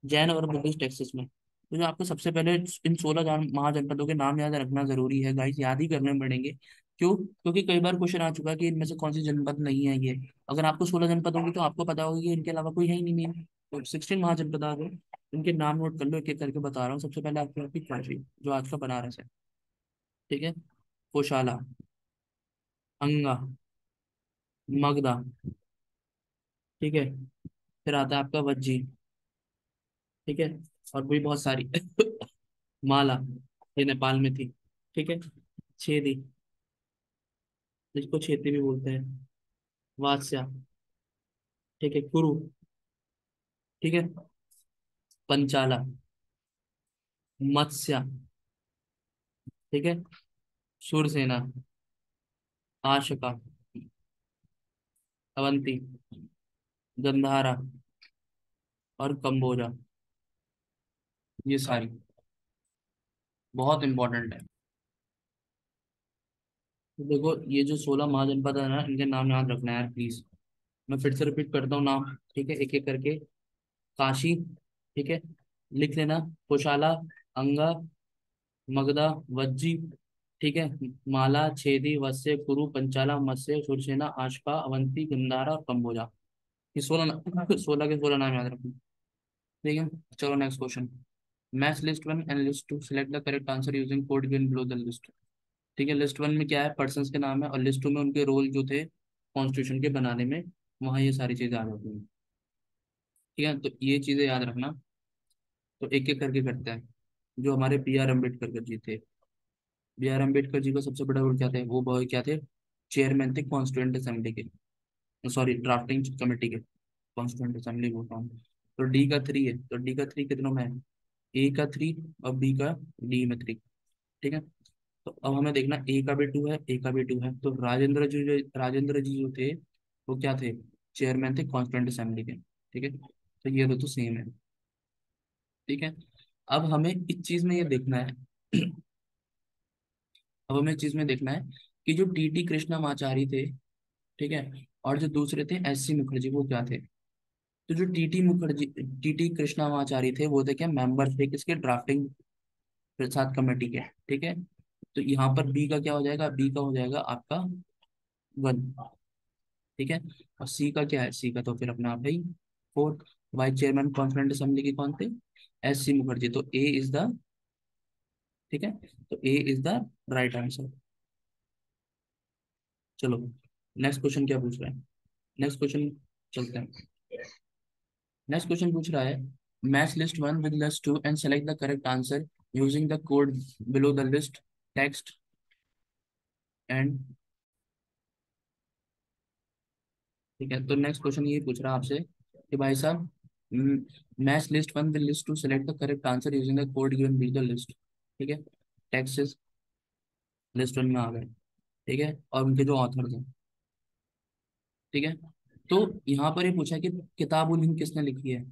जैन और बुद्धिस्ट टेक्सास में। तो जो आपको सबसे पहले इन 16 महाजनपदों के नाम याद रखना जरूरी है गाइस, याद ही करने पड़ेंगे। क्यों? क्योंकि कई बार क्वेश्चन आ चुका है कि इनमें से कौन सी जनपद नहीं है ये। अगर आपको 16 जनपद होंगी तो आपको पता होगा कि इनके अलावा कोई है ही नहीं मेन। तो 16 महाजनपद आ गए, इनके नाम नोट कर लो, एक एक करके बता रहा हूँ। सबसे पहले आपकी काशी, जो आज का बनारस है, ठीक है, कोशाला, अंगा, मगधा, ठीक है, फिर आता है आपका वज्जी, ठीक है, और भी बहुत सारी माला, ये नेपाल में थी, ठीक है, छेदी, जिसको छेदी भी बोलते हैं, वात्स्या, ठीक है, कुरु, ठीक है, पंचाला, मत्स्या, ठीक है, शूरसेना, आशका, अवंती, गंधारा और कंबोजा, ये सारी बहुत इंपॉर्टेंट है। तो देखो ये जो 16 महाजनपद है ना, इनके नाम याद रखना है यार प्लीज। मैं फिर से रिपीट करता हूँ नाम, ठीक है, एक एक करके। काशी, ठीक है, लिख लेना। कोशाला, अंगा, मगधा, वज्जी, ठीक है, माला, छेदी, वत्स्य, कुरु, पंचाला, मत्स्य, शूरसेना, आशका, अवंती, गंधारा और कंबोजा। ये 16 के 16 नाम याद रखना, ठीक है। चलो next question. Match list one and list two, select the correct answer using code given below the list. ठीक है, लिस्ट वन में क्या है, पर्सन्स के नाम है, और लिस्ट टू में उनके रोल जो थे कॉन्स्टिट्यूशन के बनाने में, वहाँ ये सारी चीजें आ जाती हैं। ठीक है, तो ये चीजें याद रखना। तो एक एक करके करते हैं। जो हमारे बी आर अम्बेडकर जी थे, बी आर अम्बेडकर जी का सबसे बड़ा रोल क्या थे, वो बॉय क्या थे, चेयरमैन थे कॉन्स्टिट्यूंट असेंबली के, सॉरी ड्राफ्टिंग कमेटी के, कॉन्स्टिट्यूंट असेंबली बोल रहा हूँ। तो डी का 3 है, तो डी का 3 कितनों में है, ए का 3 और बी का डी में 3, ठीक है। तो अब हमें देखना, ए का भी 2 है, ए का भी 2 है, तो राजेंद्र जी जो थे, वो क्या थे, चेयरमैन थे कॉन्स्टिट्यूंट असेंबली के, ठीक है। तो ये दो तो सेम है, ठीक है। अब हमें इस चीज में ये देखना है अब हमें इस चीज में देखना है कि जो टीटी कृष्णमाचारी थे, ठीक है, और जो दूसरे थे एससी मुखर्जी, वो क्या थे। तो जो टीटी कृष्णमाचारी थे, वो थे क्या, मेंबर थे किसके, ड्राफ्टिंग प्रसाद कमेटी के, ठीक है। तो यहाँ पर बी का क्या हो जाएगा, बी का हो जाएगा आपका 1, ठीक है। और सी का क्या है, सी का तो फिर अपना आप है ही 4। वाइस चेयरमैन कॉन्स्टिट्यूंट असेंबली के कौन थे, एस सी मुखर्जी, तो ए इज द, ठीक है, तो A is the right answer. चलो नेक्स्ट क्वेश्चन क्या पूछ रहा है, नेक्स्ट क्वेश्चन चलते हैं। नेक्स्ट क्वेश्चन पूछ रहा है, match list one with list two and select the correct answer using the code below the list text and, ठीक है। तो नेक्स्ट क्वेश्चन ये पूछ रहा है आपसे कि भाई साहब, match list one with list two select the correct answer using the code given below the list, ठीक है। टेक्स्ट लिस्ट वन में आ गए, ठीक है, और उनके जो ऑथर हैं, ठीक है। तो यहाँ पर ये पूछा है कि किताब उल हिंद किसने लिखी है,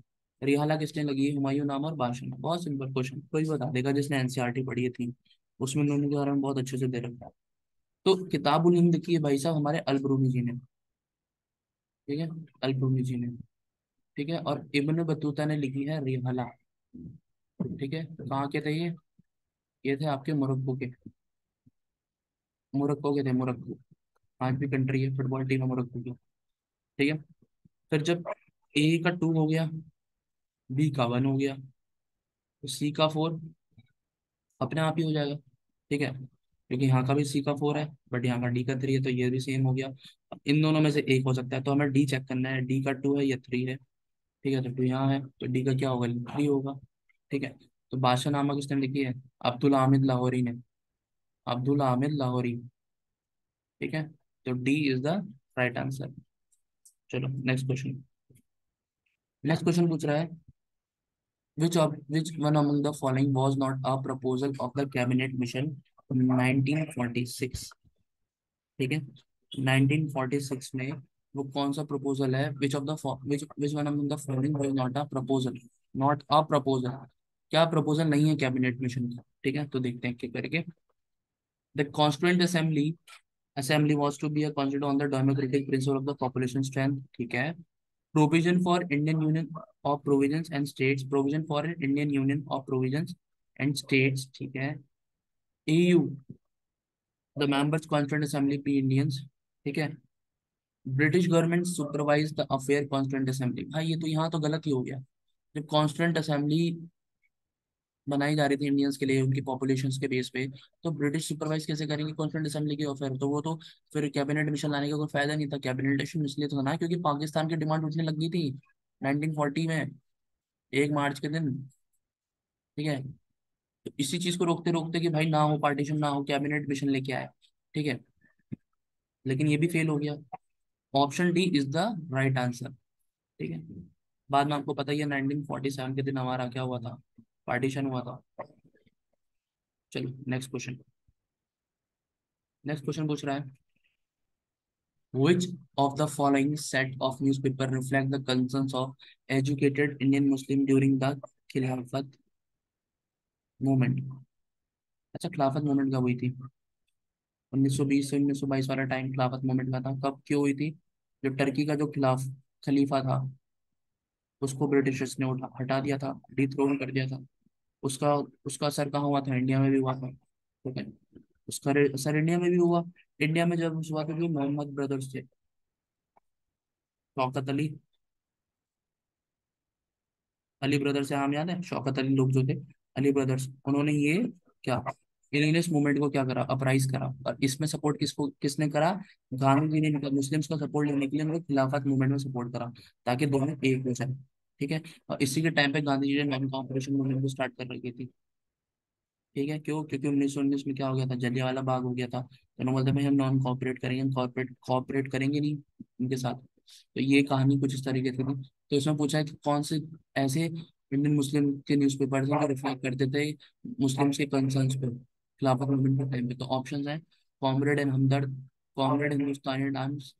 रिहाला किसने लगी है, हुमायूं नामा और बाशन। बहुत सिंपल क्वेश्चन, कोई बता देगा जिसने एनसीईआरटी पढ़ी थी, उसमें उन्होंने के बारे में बहुत अच्छे से दे रखा है। तो किताब उल हिंद लिखी है भाई साहब हमारे अलबरूनी जी ने, ठीक है, अलबरूनी जी ने, ठीक है। और इब्न बतूता ने लिखी है रिहाला, ठीक है। कहाँ के थे ये थे आपके मोरक्को के, मोरक्को के थे, मोरक्को, आज भी कंट्री है, फुटबॉल टीम है मोरक्को की, ठीक है। फिर जब ए का 2 हो गया, बी का 1 हो गया, तो सी का 4 अपने आप ही हो जाएगा, ठीक है, क्योंकि यहाँ का भी सी का 4 है, बट यहाँ का डी का 3 है, तो ये भी सेम हो गया। अब इन दोनों में से एक हो सकता है, तो हमें डी चेक करना है, डी का 2 है या 3 है, ठीक है। तो 2 यहाँ है, तो डी का क्या होगा, 3 होगा, ठीक है। तो बादशाह नामा किसने लिखी है, अब्दुल हामिद लाहौरी ने, अब्दुल हामिद लाहौरी, ठीक है, तो D is the right answer. चलो नेक्स्ट क्वेश्चन। नेक्स्ट क्वेश्चन पूछ रहा है, which one among the following was not a proposal of the cabinet mission in 1946? ठीक है, 1946 में वो कौन सा प्रपोजल है, which one among the following was not a proposal, not a proposal, क्या प्रपोजल नहीं है कैबिनेट मिशन का। ठीक है, तो देखते हैं क्या करके। The constituent assembly was to be a constitute on the democratic principle of the population strength. ठीक है, provision for Indian Union of Provisions and States, provision for an Indian Union of Provisions and States। ठीक है, EU, the members constituent assembly be Indians। ठीक है, British government supervise the affair constituent assembly. भाई ये तो यहाँ तो गलत ही हो गया। जब कॉन्स्टिट्यूंट असेंबली बनाई जा रही थी इंडियंस के लिए उनकी पॉपुलेशन के बेस पे, तो ब्रिटिश सुपरवाइज कैसे करेंगे कॉन्स्टिट्यूंट असेंबली की अफेयर, तो वो तो फिर कैबिनेट मिशन लाने का कोई फायदा नहीं था। कैबिनेट मिशन इसलिए तो था ना क्योंकि पाकिस्तान की डिमांड उठने लग गई थी 1940 में, 1 मार्च के दिन। ठीक है, तो इसी चीज को रोकते रोकते कि भाई ना हो पार्टीशन, ना हो, कैबिनेट मिशन लेके आए। ठीक है, लेकिन ये भी फेल हो गया। Option D is the right answer. ठीक है, बाद में आपको पता ही है 1947 के दिन हमारा क्या हुआ था, पार्टीशन हुआ था। चलो नेक्स्ट क्वेश्चन। नेक्स्ट क्वेश्चन पूछ रहा है, which of the following set of newspaper reflect the concerns of educated Indian Muslim during the खिलाफत मूवमेंट। अच्छा, खिलाफत मूवमेंट कब हुई थी? 1920 से 1922 वाला टाइम खिलाफत मूवमेंट का था। कब क्यों हुई थी? जो टर्की का जो खलीफा था, उसको ब्रिटिशर्स ने हटा दिया था, डिथ्रोन कर दिया था। उसका उसका असर कहाँ हुआ था? इंडिया में भी हुआ था। ठीक है, उसका असर इंडिया में भी हुआ। इंडिया में जब हुआ था जो मोहम्मद ब्रदर्स थे, शौकत अली, अली ब्रदर्स से नाम याद है? शौकत अली लोग जो थे, अली ब्रदर्स, उन्होंने ये क्या, इलीनियस मूवमेंट को क्या करा, अपराइज करा। और इसमें सपोर्ट किसने करा? गांधी जी ने मुस्लिम्स का सपोर्ट लेने के लिए उनको खिलाफत मूवमेंट में सपोर्ट करा, ताकि दोनों एक हो जाए। ठीक है, और इसी के टाइम पे गांधी जी ने नॉन कॉपरेशन मूवमेंट को स्टार्ट कर रखी थी। ठीक है, क्यों? क्योंकि 1919 में क्या हो गया था, जलियांवाला बाग हो गया था। तो उन्होंने बोलते भाई हम नॉन कॉपरेट करेंगे, कॉपरेट करेंगे नहीं उनके साथ। तो ये कहानी कुछ इस तरीके से थी। तो इसमें पूछा है कि कौन से ऐसे इंडियन मुस्लिम के न्यूज़पेपर थे जो रिफ्लेक्ट करते थे मुस्लिम्स के कंसर्न्स पे खिलाफत मूवमेंट के टाइम पे। तो ऑप्शन है, comrade and Hamdard, comrade Hindustani times,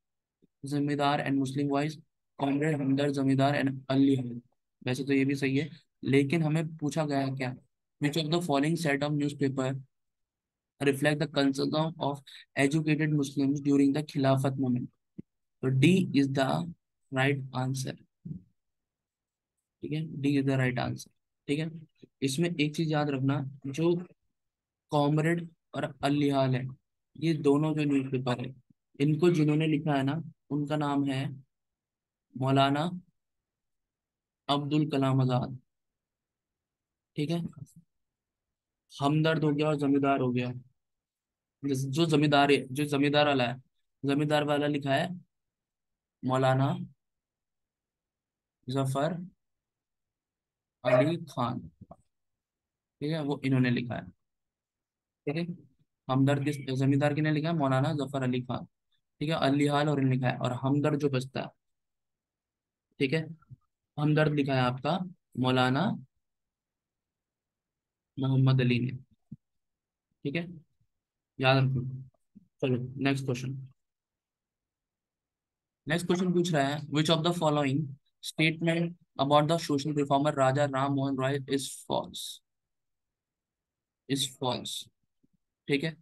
जिम्मेदार एंड मुस्लिम वॉइस, कॉमरेड हमदर्द, जमींदार एंड अली हल। वैसे तो ये भी सही है, लेकिन हमें पूछा गया है क्या, विच of the following set of newspaper reflect the concerns of educated Muslims during the Khilafat movement? तो D is the right answer। ठीक है, D is the right answer। ठीक है, इसमें एक चीज याद रखना, जो कॉमरेड और अलिहाल है, ये दोनों जो न्यूज़पेपर है, इनको जिन्होंने लिखा है ना, उनका नाम है मौलाना अब्दुल कलाम आजाद। ठीक है, हमदर्द हो गया और जमींदार हो गया। जो जमींदार है, जो जमींदार वाला है, जमींदार वाला लिखा है मौलाना जफर अली खान। ठीक है, वो इन्होंने लिखा है। ठीक है, हमदर्द किस जमींदार किने लिखा है? मौलाना जफर अली खान। ठीक है, अली हाल और इन्होंने लिखा है, और हमदर्द जो बचता है, ठीक है, हमदर्द लिखा है आपका मौलाना मोहम्मद अली ने। ठीक है, याद रखो। चलो नेक्स्ट क्वेश्चन। नेक्स्ट क्वेश्चन पूछ रहा है, which of the following statement about the social reformer Raja Ram Mohan Roy is false? Is false. ठीक है,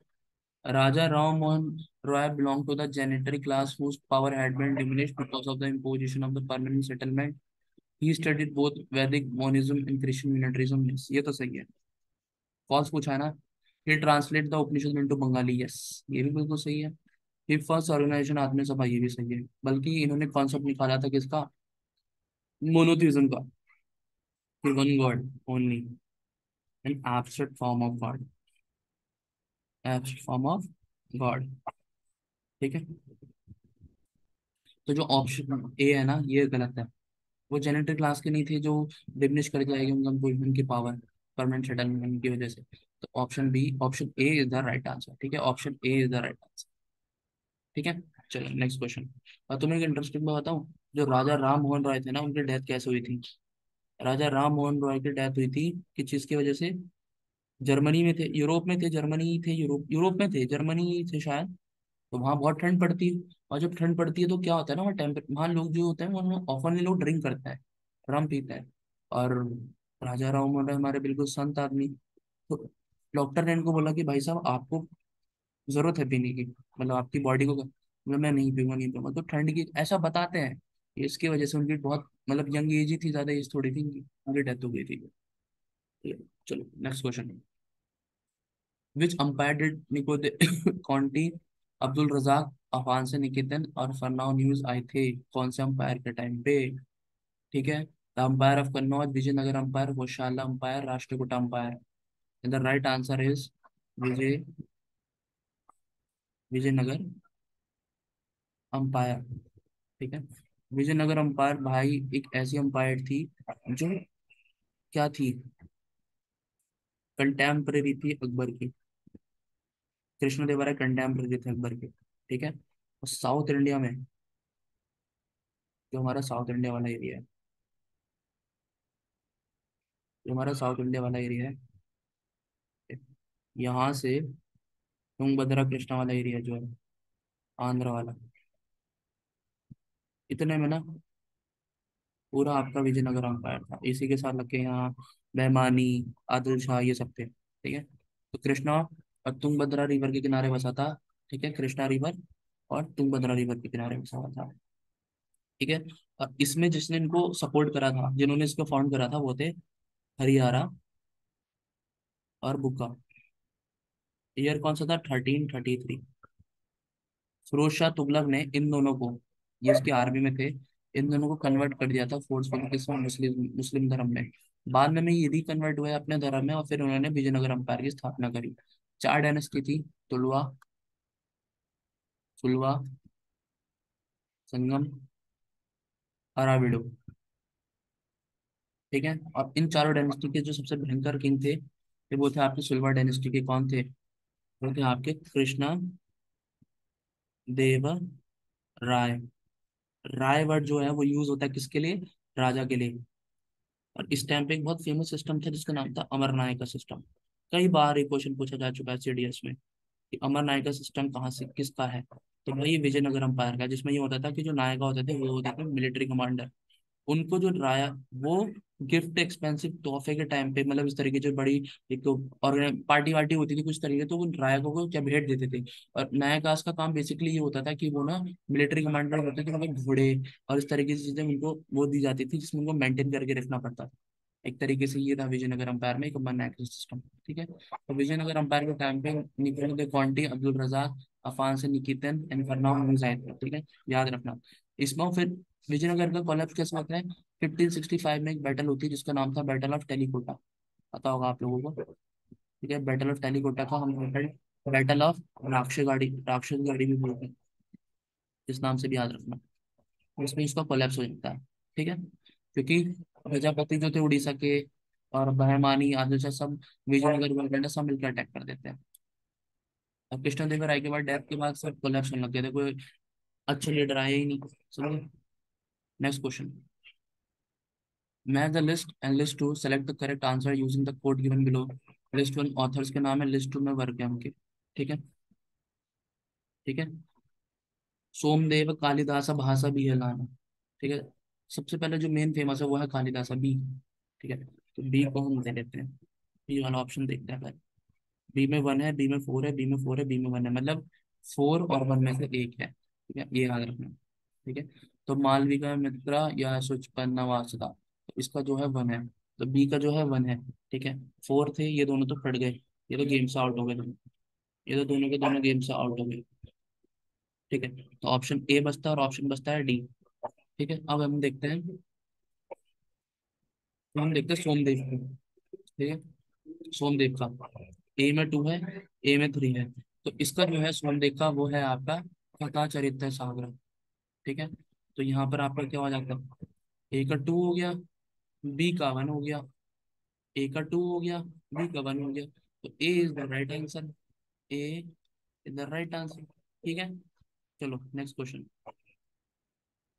Raja Ram Mohan Roy belonged to the gentry class whose power had been diminished because of the imposition of the permanent settlement. He studied both Vedic monism and Christian unitarism. Yes, ये तो सही है। False पूछा है ना। He translate the Upanishad into Bengali. Yes, ये भी बिल्कुल सही है। He first organization आत्मीय सभा, ये भी सही है। बल्कि इन्होंने कॉन्सेप्ट निकाला था किसका? मोनोथिज्म का, कि one God only, an abstract form of God, abstract form of God. ठीक है, तो जो ऑप्शन ए है ना, ये गलत है। वो जेनेटर क्लास के नहीं थे जो डिमिनिश कर जाएगी उनकी पावर परमानेंट सेटलमेंट की वजह से। तो option B, option A is the right answer. ठीक है, option A is the right answer. ठीक है। चलो नेक्स्ट क्वेश्चन। और तुम्हें एक इंटरेस्टिंग बात बताऊं, जो राजा राम मोहन राय थे ना, उनकी डेथ कैसे हुई थी? राजा राम मोहन रॉय की डेथ हुई थी कि जिसकी वजह से, जर्मनी में थे, यूरोप में थे, जर्मनी थे, यूरोप यूरोप में थे, जर्मनी थे शायद। तो वहाँ बहुत ठंड पड़ती है, और जब ठंड पड़ती है तो क्या होता है ना, वहाँ वहाँ लोग जो होते हैं वो ऑफनली लोग ड्रिंक करते हैं, रम पीते हैं। और राजा राम मोहन राय हमारे बिल्कुल संत आदमी, तो डॉक्टर ने इनको बोला कि भाई साहब आपको जरूरत है पीने की, मतलब आपकी बॉडी को, मतलब मैं नहीं पीऊंगा, नहीं पीऊंगा, तो ठंड की ऐसा बताते हैं। इसकी वजह से उनकी बहुत, मतलब यंग एज ही थी, ज्यादा एज थोड़ी थी उनकी, उनकी डेथ हो गई थी। चलो next question. Which umpire did निको कॉन्टी, अब्दुल रजाक, अफान से निकेतन और फरनाओ न्यूज आए थे कौन से अंपायर के टाइम पे? ठीक है, the empire of Kannauj, Vijayanagar empire, Hoysala empire, Rashtrakuta empire. The right answer is Vijay, Vijayanagar empire. ठीक है, विजयनगर अंपायर भाई एक ऐसी अंपायर थी जो क्या थी, कंटेम्पररी थी अकबर की। कृष्णदेवराय कंटेम्पररी थे अकबर के। ठीक है, और साउथ इंडिया में, जो हमारा साउथ इंडिया वाला एरिया है, जो हमारा साउथ इंडिया वाला एरिया है, यहाँ से तुंगभद्रा कृष्णा वाला एरिया जो है, आंध्र वाला, इतने में ना पूरा आपका विजयनगर अंपायर था। इसी के साथ लगे यहाँ बेमानी, आदिल शाह, ये सब थे। ठीक है, तो कृष्णा और तुंगभद्रा रिवर के किनारे बसा था। ठीक है, कृष्णा रिवर और तुंगभद्रा रिवर के किनारे बसा हुआ था। ठीक है, और इसमें जिसने इनको सपोर्ट करा था, जिन्होंने इसको फाउंड करा था, वो थे हरियाणा और बुक्का। ईयर कौन सा था? 1333। फिरोज शाह तुगलक ने इन दोनों को, ये इसकी आर्मी में थे, इन दोनों को कन्वर्ट कर दिया था फोर्सफुली, किसमें? मुस्लिम मुस्लिम धर्म में। बाद में ये रिकन्वर्ट हुए अपने धर्म में, और फिर उन्होंने विजयनगर अंपायर की स्थापना करी। चार डायनेस्टी थी, तुलवा, सुलवा, संगम, अराविडो। ठीक है, और इन चारों डायनेस्टी के जो सबसे भयंकर किंग थे, वो थे आपके सुलवा डायनेस्टी के। कौन थे? वो थे आपके कृष्णा देव राय। राय वर्ड जो है वो यूज होता है किसके लिए? राजा के लिए। और इस टाइम पे एक बहुत फेमस सिस्टम था जिसका नाम था अमरनायक का सिस्टम। कई बार एक क्वेश्चन पूछा जा चुका है सीडीएस में कि अमरनायक का सिस्टम कहाँ से, किसका है? तो भाई विजयनगर अंपायर का, जिसमें ये होता था कि जो नायका होते थे वो होते थे मिलिट्री कमांडर। उनको जो राया, वो गिफ्ट एक्सपेंसिव तोहफे के टाइम पे, मतलब इस तरीके जो बड़ी, एक तो और पार्टी वार्टी होती थी कुछ तरीके, तो वो नायकों को क्या भेंट देते थे। और नायकास का काम बेसिकली ये होता था कि वो ना मिलिट्री कमांडर होते थे, उनको घोड़े और इस तरीके की चीजें उनको वो दी जाती थी, जिसमें उनको मेंटेन करके रखना पड़ता था। एक तरीके से ये था विजयनगर अंपायर में एक नायक सिस्टम। ठीक है, तो विजयनगर अंपायर के टाइम पे निकोलो दे कॉन्टी, अब्दुल रजाक, अफान से निकितन एंड फरनांड मुजाहिद। ठीक है, याद रखना। इसमें फिर विजयनगर का कोलैप्स कैसे होता है? 1565 में एक बैटल होती है जिसका नाम था बैटल ऑफ टेलीकोटा। पता होगा आप लोगों को। ठीक है, बैटल ऑफ टेलीकोटा का हम बैटल, बैटल ऑफ राक्षसगाड़ी, राक्षसगाड़ी भी बोलते हैं, इस नाम से भी याद रखना। इसमें इसका कोलैप्स हो जाता है। ठीक है, क्योंकि प्रजापति जो थे उड़ीसा के, और बहमानी, आदिल शाह, सब विजयनगर वगैरह सब मिलकर अटैक कर देते हैं। और कृष्णदेवराय के बाद, डेथ के बाद सब कोलैप्स होने लग गए थे, कोई अच्छे लीडर आए ही नहीं। समझे? Next question. Match the list and list two select the correct answer using the code given below. List one authors के नाम है, लिस्ट टू में वर्क है उनके। ठीक है, ठीक है, सोमदेव कालिदासा भाषा भी है लाना। ठीक है, सबसे पहले जो मेन फेमस है वो है कालिदासा बी। ठीक है, तो बी को हम दे देते हैं। बी वाला ऑप्शन देखते हैं पहले। बी में वन है, बी में फोर है, बी में फोर है, बी में वन है, मतलब फोर और वन में से एक है। ठीक है, ये याद रखना। ठीक है, तो मालविका मित्रा या सुचपन्ना वासुदा, तो इसका जो है वन है, तो बी का जो है वन है। ठीक है, फोर थे, ये दोनों तो फट गए, ये तो गेम से आउट हो गए दोनों, ये तो दोनों के दोनों गेम से आउट हो गए। ठीक है, तो ऑप्शन ए बचता है और ऑप्शन बचता है डी। ठीक है, अब हम देखते हैं, तो हम देखते हैं सोमदेव को। ठीक है, सोमदेव का ए में टू है, ए में थ्री है, तो इसका जो है सोमदेव का वो है आपका कथा चरित्र सागर। ठीक है, तो यहाँ पर आपका क्या हो जाता है? ए का टू हो गया, बी का वन हो गया, ए का टू हो गया, बी का वन हो गया, तो A is the right answer. A is the right answer. ठीक है, चलो नेक्स्ट क्वेश्चन।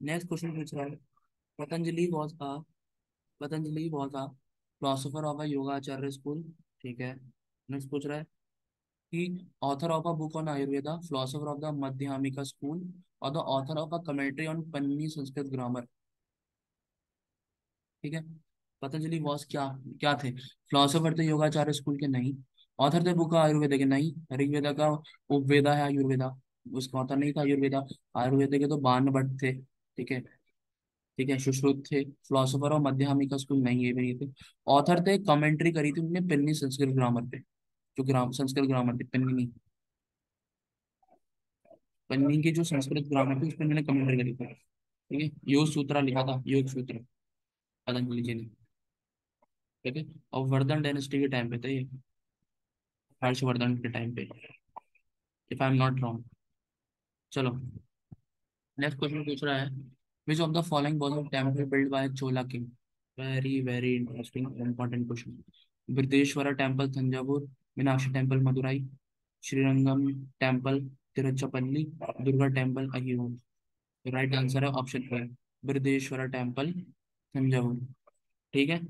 नेक्स्ट क्वेश्चन पूछ रहा है, Patanjali was a Patanjali was a philosopher of a Yogacharya school. ठीक है। नेक्स्ट पूछ रहा है कि author of a book on Ayurveda, philosopher of the Madhyamika school, और the author of a commentary on Panini Sanskrit grammar. ठीक है। पतंजलि वॉज क्या क्या थे? फिलोसोफर थे योगाचार्य स्कूल के? नहीं। ऑथर थे बुक आयुर्वेदा के? नहीं। ऋग्वेदा का उपवेदा है आयुर्वेदा, उसका ऑथर नहीं था आयुर्वेदा। आयुर्वेदा के तो बाण भट्ट थे। ठीक है। ठीक है, सुश्रुत थे। फिलोसोफर और मध्यमिका स्कूल नहीं, ये भी नहीं थे। ऑथर थे, कमेंट्री करी थी उन्होंने पिन्नी संस्कृत ग्रामर पे, जो संस्कृत ग्रामर थी, पिन्नी नहीं, पन्नी की जो संस्कृत ग्रामर थी उस पर मैंने कमेंट्री करी थी। ठीक है, योग सूत्रा लिखा था, योग सूत्र, पतंजलि जी ने। ठीक है। और वर्धन डायनेस्टी के टाइम पे थे ये, हर्षवर्धन के टाइम पे, if I am not wrong. चलो नेक्स्ट क्वेश्चन पूछ रहा है, which of the following was a temple build by Chola king? Very very interesting important question. Brihadeshwara temple Thanjavur, Meenakshi temple Madurai, Srirangam temple Tiruchirappalli, Durga temple Aihole. Right answer है option A, Brihadeshwara temple Thanjavur. ठीक है।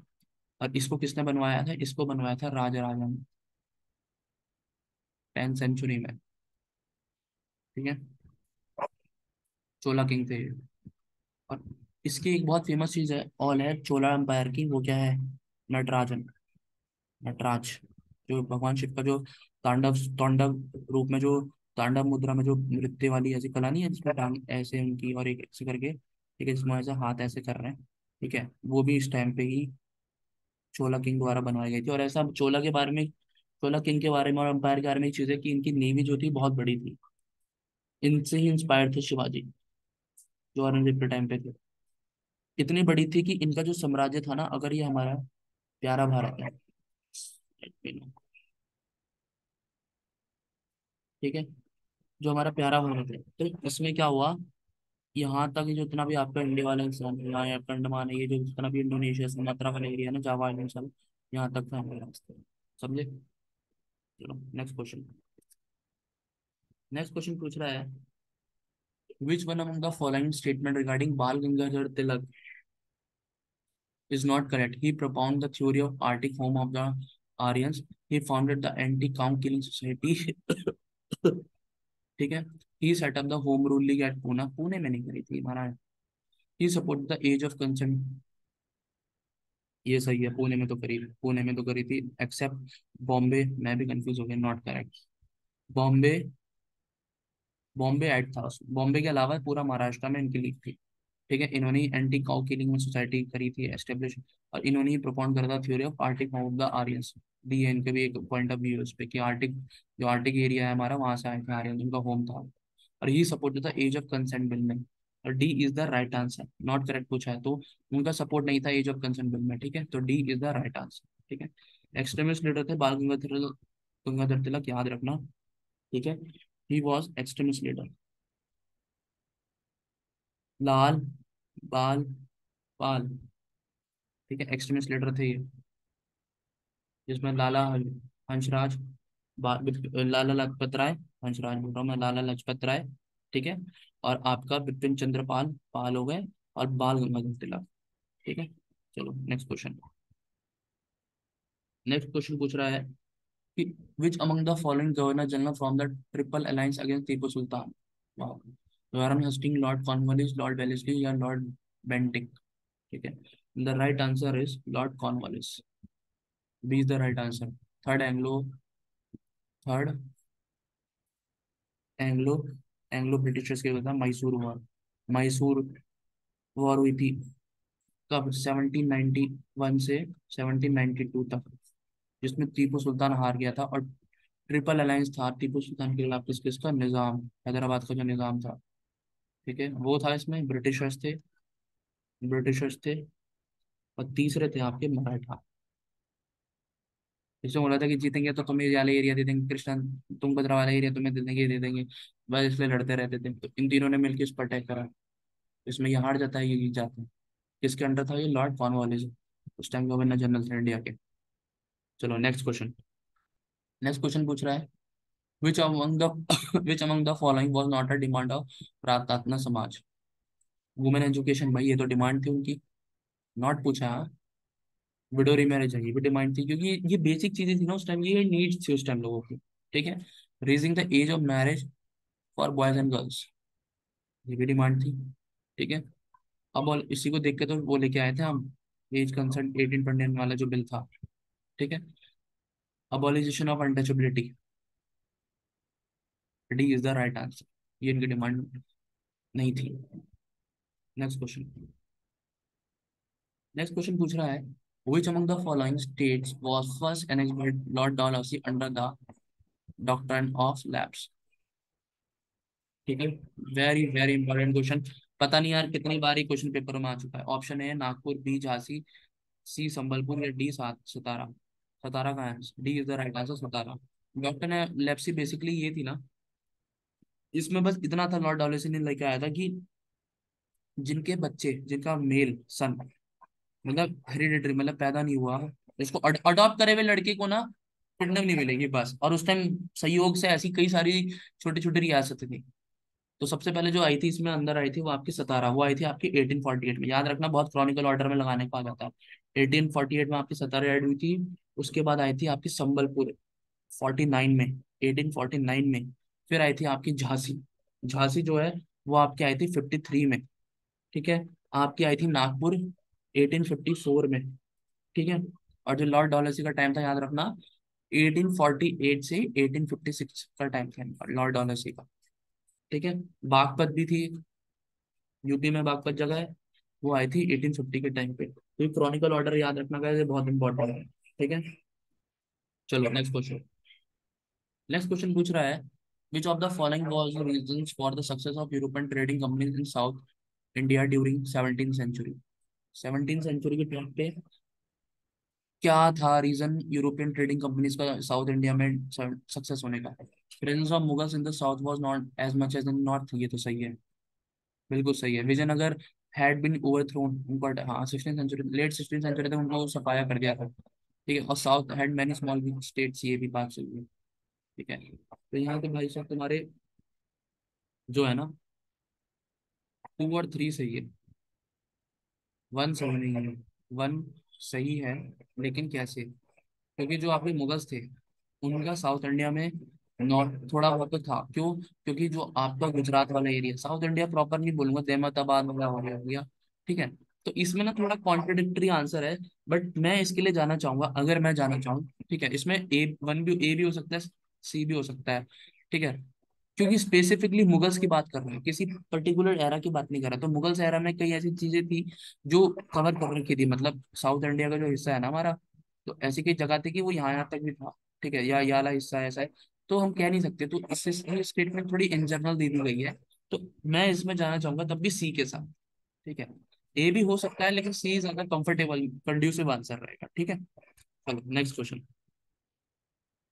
और इसको किसने बनवाया था? इसको बनवाया था राजराजा ने, 10th सेंचुरी में। ठीक है। चोला किंग थे ये। और इसकी एक बहुत फेमस चीज है, ऑल है चोला एम्पायर की, वो क्या है? नटराजन, नटराज, जो भगवान शिव का जो तांडव तांडव रूप में जो, तांडव मुद्रा में जो नृत्य वाली ऐसी कला नहीं है जिसमें टांग ऐसे उनकी और एक ऐसे करके, ठीक है, जिसमें ऐसे हाथ ऐसे कर रहे हैं। ठीक है, वो भी इस टाइम पे ही चोला किंग द्वारा बनवाई गई थी। और ऐसा चोला के बारे में, चोला किंग के बारे में और एम्पायर के बारे में एक चीज है कि इनकी नेवी जो थी बहुत बड़ी थी। इनसे ही इंस्पायर थे शिवाजी, जो औरंगजेब के टाइम पे थे। इतनी बड़ी थी कि इनका जो साम्राज्य था ना, अगर ये हमारा प्यारा भारत है, ठीक है, जो हमारा प्यारा भारत है, तो इसमें क्या हुआ, यहाँ तक जो इतना भी आपका इंडिया वाला इंसान है, यहाँ आपका अंडमान है, ये जो जितना भी इंडोनेशिया सुमात्रा वाला एरिया है ना, जावा आइलैंड सब, यहाँ तक था हमारे रास्ते। समझे? चलो नेक्स्ट क्वेश्चन। नेक्स्ट क्वेश्चन पूछ रहा है, which one among the following statement regarding बाल Gangadhar Tilak is not correct? He propounded the theory of Arctic home of the Aryans. He founded the anti-cow killing society. ठीक है। He set up the home rule league at Pune. Pune में नहीं करी थी महाराज। He supported the age of consent. ये सही है, पुणे में तो करी, पुणे में तो करी थी, एक्सेप्ट बॉम्बे, मैं भी कंफ्यूज हो गया, नॉट करेक्ट। बॉम्बे, बॉम्बे एड था, बॉम्बे के अलावा पूरा महाराष्ट्र में इनकी लीग थी। ठीक है, इन्होंने एंटी काउ किलिंग सोसाइटी करी थी एस्टेब्लिश, और इन्होंने ही प्रोपाउंड करा था theory of arctic of the Aryans. दी है इनके भी एक पॉइंट ऑफ व्यू इस पे कि आर्टिक, जो आर्टिक एरिया है हमारा, वहां से आए थे आर्यन, उनका होम था। और ही सपोर्ट था एज ऑफ कंसेंट बिल में। और D is the right answer, not correct पूछा है तो उनका सपोर्ट नहीं था एज ऑफ कंसेंट बिल में। ठीक है, तो D is the right answer. ठीक है। एक्सट्रीमिस्ट लीडर थे बाल गंगाधर, गंगाधर तिलक, याद रखना। ठीक है, ही वॉज एक्सट्रीमिस्ट लीडर। लाल बाल पाल, ठीक है, एक्सट्रीमिस्ट लीडर थे ये, जिसमें लाला हंसराज, लाला लाजपत राय, हंसराज बोल रहा हूँ मैं, लाला लाजपत राय। ठीक है। और आपका बिपिन चंद्र पाल, पाल हो गए, और बाल गंगाधर तिलक। ठीक है। चलो नेक्स्ट क्वेश्चन। नेक्स्ट क्वेश्चन पूछ रहा है कि which among the following governor general from the triple alliance against Tipu Sultan? Warren Hastings, Lord Cornwallis, Lord Wellesley, या लॉर्ड बेंटिक? ठीक है, the right answer is Lord Cornwallis, B is the right answer. Third Anglo third Anglo Anglo Britishers के था Mysore war, Mysore war हुई थी कब? 1791 से 1792 तक, जिसमें टीपू सुल्तान हार गया था। और ट्रिपल अलायंस था टीपू सुल्तान के खिलाफ, किसका? निजाम, हैदराबाद का जो निजाम था। ठीक है, वो था, इसमें ब्रिटिशर्स थे, ब्रिटिशर्स थे, और तीसरे थे आपके मराठा। इसमें बोला था कि जीतेंगे तो तुम्हें ये वाला एरिया दे देंगे, कृष्णा तुंगभद्रा वाला एरिया तुम्हें दे देंगे, ये दे देंगे। बस इसलिए लड़ते रहते थे, तो इन तीनों ने मिलकर इस पर अटैक करा। इसमें ये हार जाता है, ये जीत जाते हैं। किसके अंडर था ये? लॉर्ड कॉर्नवालिस, उस टाइम गवर्नर जनरल थे इंडिया के। चलो नेक्स्ट क्वेश्चन। नेक्स्ट क्वेश्चन पूछ रहा है which among the which among the following was not a demand of प्रार्थना समाज। वुमेन एजुकेशन, भाई ये तो डिमांड थी उनकी, नॉट पूछा। विडो रीमैरिज है, ये भी डिमांड थी, क्योंकि ये बेसिक चीजें थी ना उस टाइम, ये नीड्स थी उस टाइम लोगों की। ठीक है। Raising the age of marriage for boys and girls, ये भी डिमांड थी। ठीक है। अब और इसी को देख के तो वो लेके आए थे हम, एज कंसर्ट 18 21 वाला जो बिल था। ठीक है। Abolition of untouchability, D is the right answer, ये इनकी डिमांड नहीं थी। Next question. नेक्स्ट क्वेश्चन पूछ रहा है, which among the following states was first annexed by Lord Dalhousie under the doctrine of lapse। ठीक है। Very very important question. पता नहीं यार कितनी बार ये क्वेश्चन पेपर में आ चुका है। ऑप्शन है नागपुर, बी झांसी, सी संबलपुर, या डी सतारा। सतारा का answer, D is the right answer, Satara. Doctor ने लेप्सी बेसिकली ये थी ना, इसमें बस इतना था, लॉर्ड डॉलेसी ने लेके आया था कि जिनके बच्चे, जिनका मेल सन, मतलब हेरिडिटरी, मतलब पैदा नहीं हुआ, इसको अडॉप्ट करे हुए लड़के को ना फ्रीडम नहीं मिलेगी बस। और उस टाइम संयोग से ऐसी कई सारी छोटी छोटी रियासतें थी। तो सबसे पहले जो आई थी इसमें अंदर आई थी वो आपकी सतारा, वो आई थी आपकी 1848 में। याद रखना, बहुत क्रॉनिकल ऑर्डर में लगाने को आ जाता है। 1848 में आपकी सतारा ऐड हुई थी। उसके बाद आई थी आपकी संबलपुर 49 में, 1849 में। फिर आई थी आपकी झांसी, झांसी जो है वो आपकी आई थी 53 में। ठीक है। आपकी आई थी नागपुर 1854 में। ठीक है। और जो लॉर्ड डॉलसी का टाइम था, याद रखना, 1848 से 1856 का टाइम था लॉर्ड डॉलसी का। ठीक है। बागपत भी थी, यूपी में बागपत जगह है, वो आई थी 1850 के टाइम पे। तो ये क्रॉनिकल ऑर्डर याद रखना का, ये बहुत इंपॉर्टेंट है। ठीक है। चलो नेक्स्ट क्वेश्चन। नेक्स्ट क्वेश्चन पूछ रहा है, which of the following was the reasons for the success of European trading companies in South India during 17th century. 17th century के टाइम पे क्या था रीजन यूरोपियन ट्रेडिंग कंपनीज का South India में success होने का? Presence of Mughals in the south was not as much as in north, ये तो सही है, बिल्कुल सही है। विजयनगर हैड बीन ओवरथ्रोन, उनको, हाँ 16th century, late 16th century तक उनको सफाया कर दिया था। ठीक है। और south had many small states, ये भी बात सही है। ठीक है। तो यहाँ पे भाई साहब तुम्हारे जो है ना, 2 और 3 सही है, 1 सही नहीं है। 1 सही है, लेकिन कैसे? क्योंकि जो आपके मुगल्स थे उनका साउथ इंडिया में नॉर्थ थोड़ा बहुत तो था। क्यों? क्योंकि जो आपका गुजरात वाला एरिया, साउथ इंडिया प्रॉपर नहीं बोलूंगा, देमताबाद वगैरह हो गया। ठीक है। तो इसमें ना थोड़ा कॉन्ट्रडिक्टरी आंसर है, बट मैं इसके लिए जाना चाहूंगा, अगर मैं जाना चाहूँ। ठीक है। इसमें ए भी हो सकता है, सी भी हो सकता है। ठीक है। क्योंकि स्पेसिफिकली मुगल्स की बात कर रहे हैं, किसी पर्टिकुलर एरा की बात नहीं कर रहा। तो मुगल्स एरा में कई ऐसी चीजें थी जो कवर कर रखी थी, मतलब साउथ इंडिया का जो हिस्सा है ना हमारा, तो ऐसी कई जगह थी कि वो यहाँ तक भी था। ठीक है। या ये वाला हिस्सा ऐसा है, तो हम कह नहीं सकते। तो इससे स्टेटमेंट थोड़ी इन जनरल दे दी गई है। तो मैं इसमें जाना चाहूंगा तब भी सी के साथ। ठीक है। ए भी हो सकता है, लेकिन सी ज्यादा कंफर्टेबल कंड्यूसिव आंसर रहेगा। ठीक है। चलो नेक्स्ट क्वेश्चन।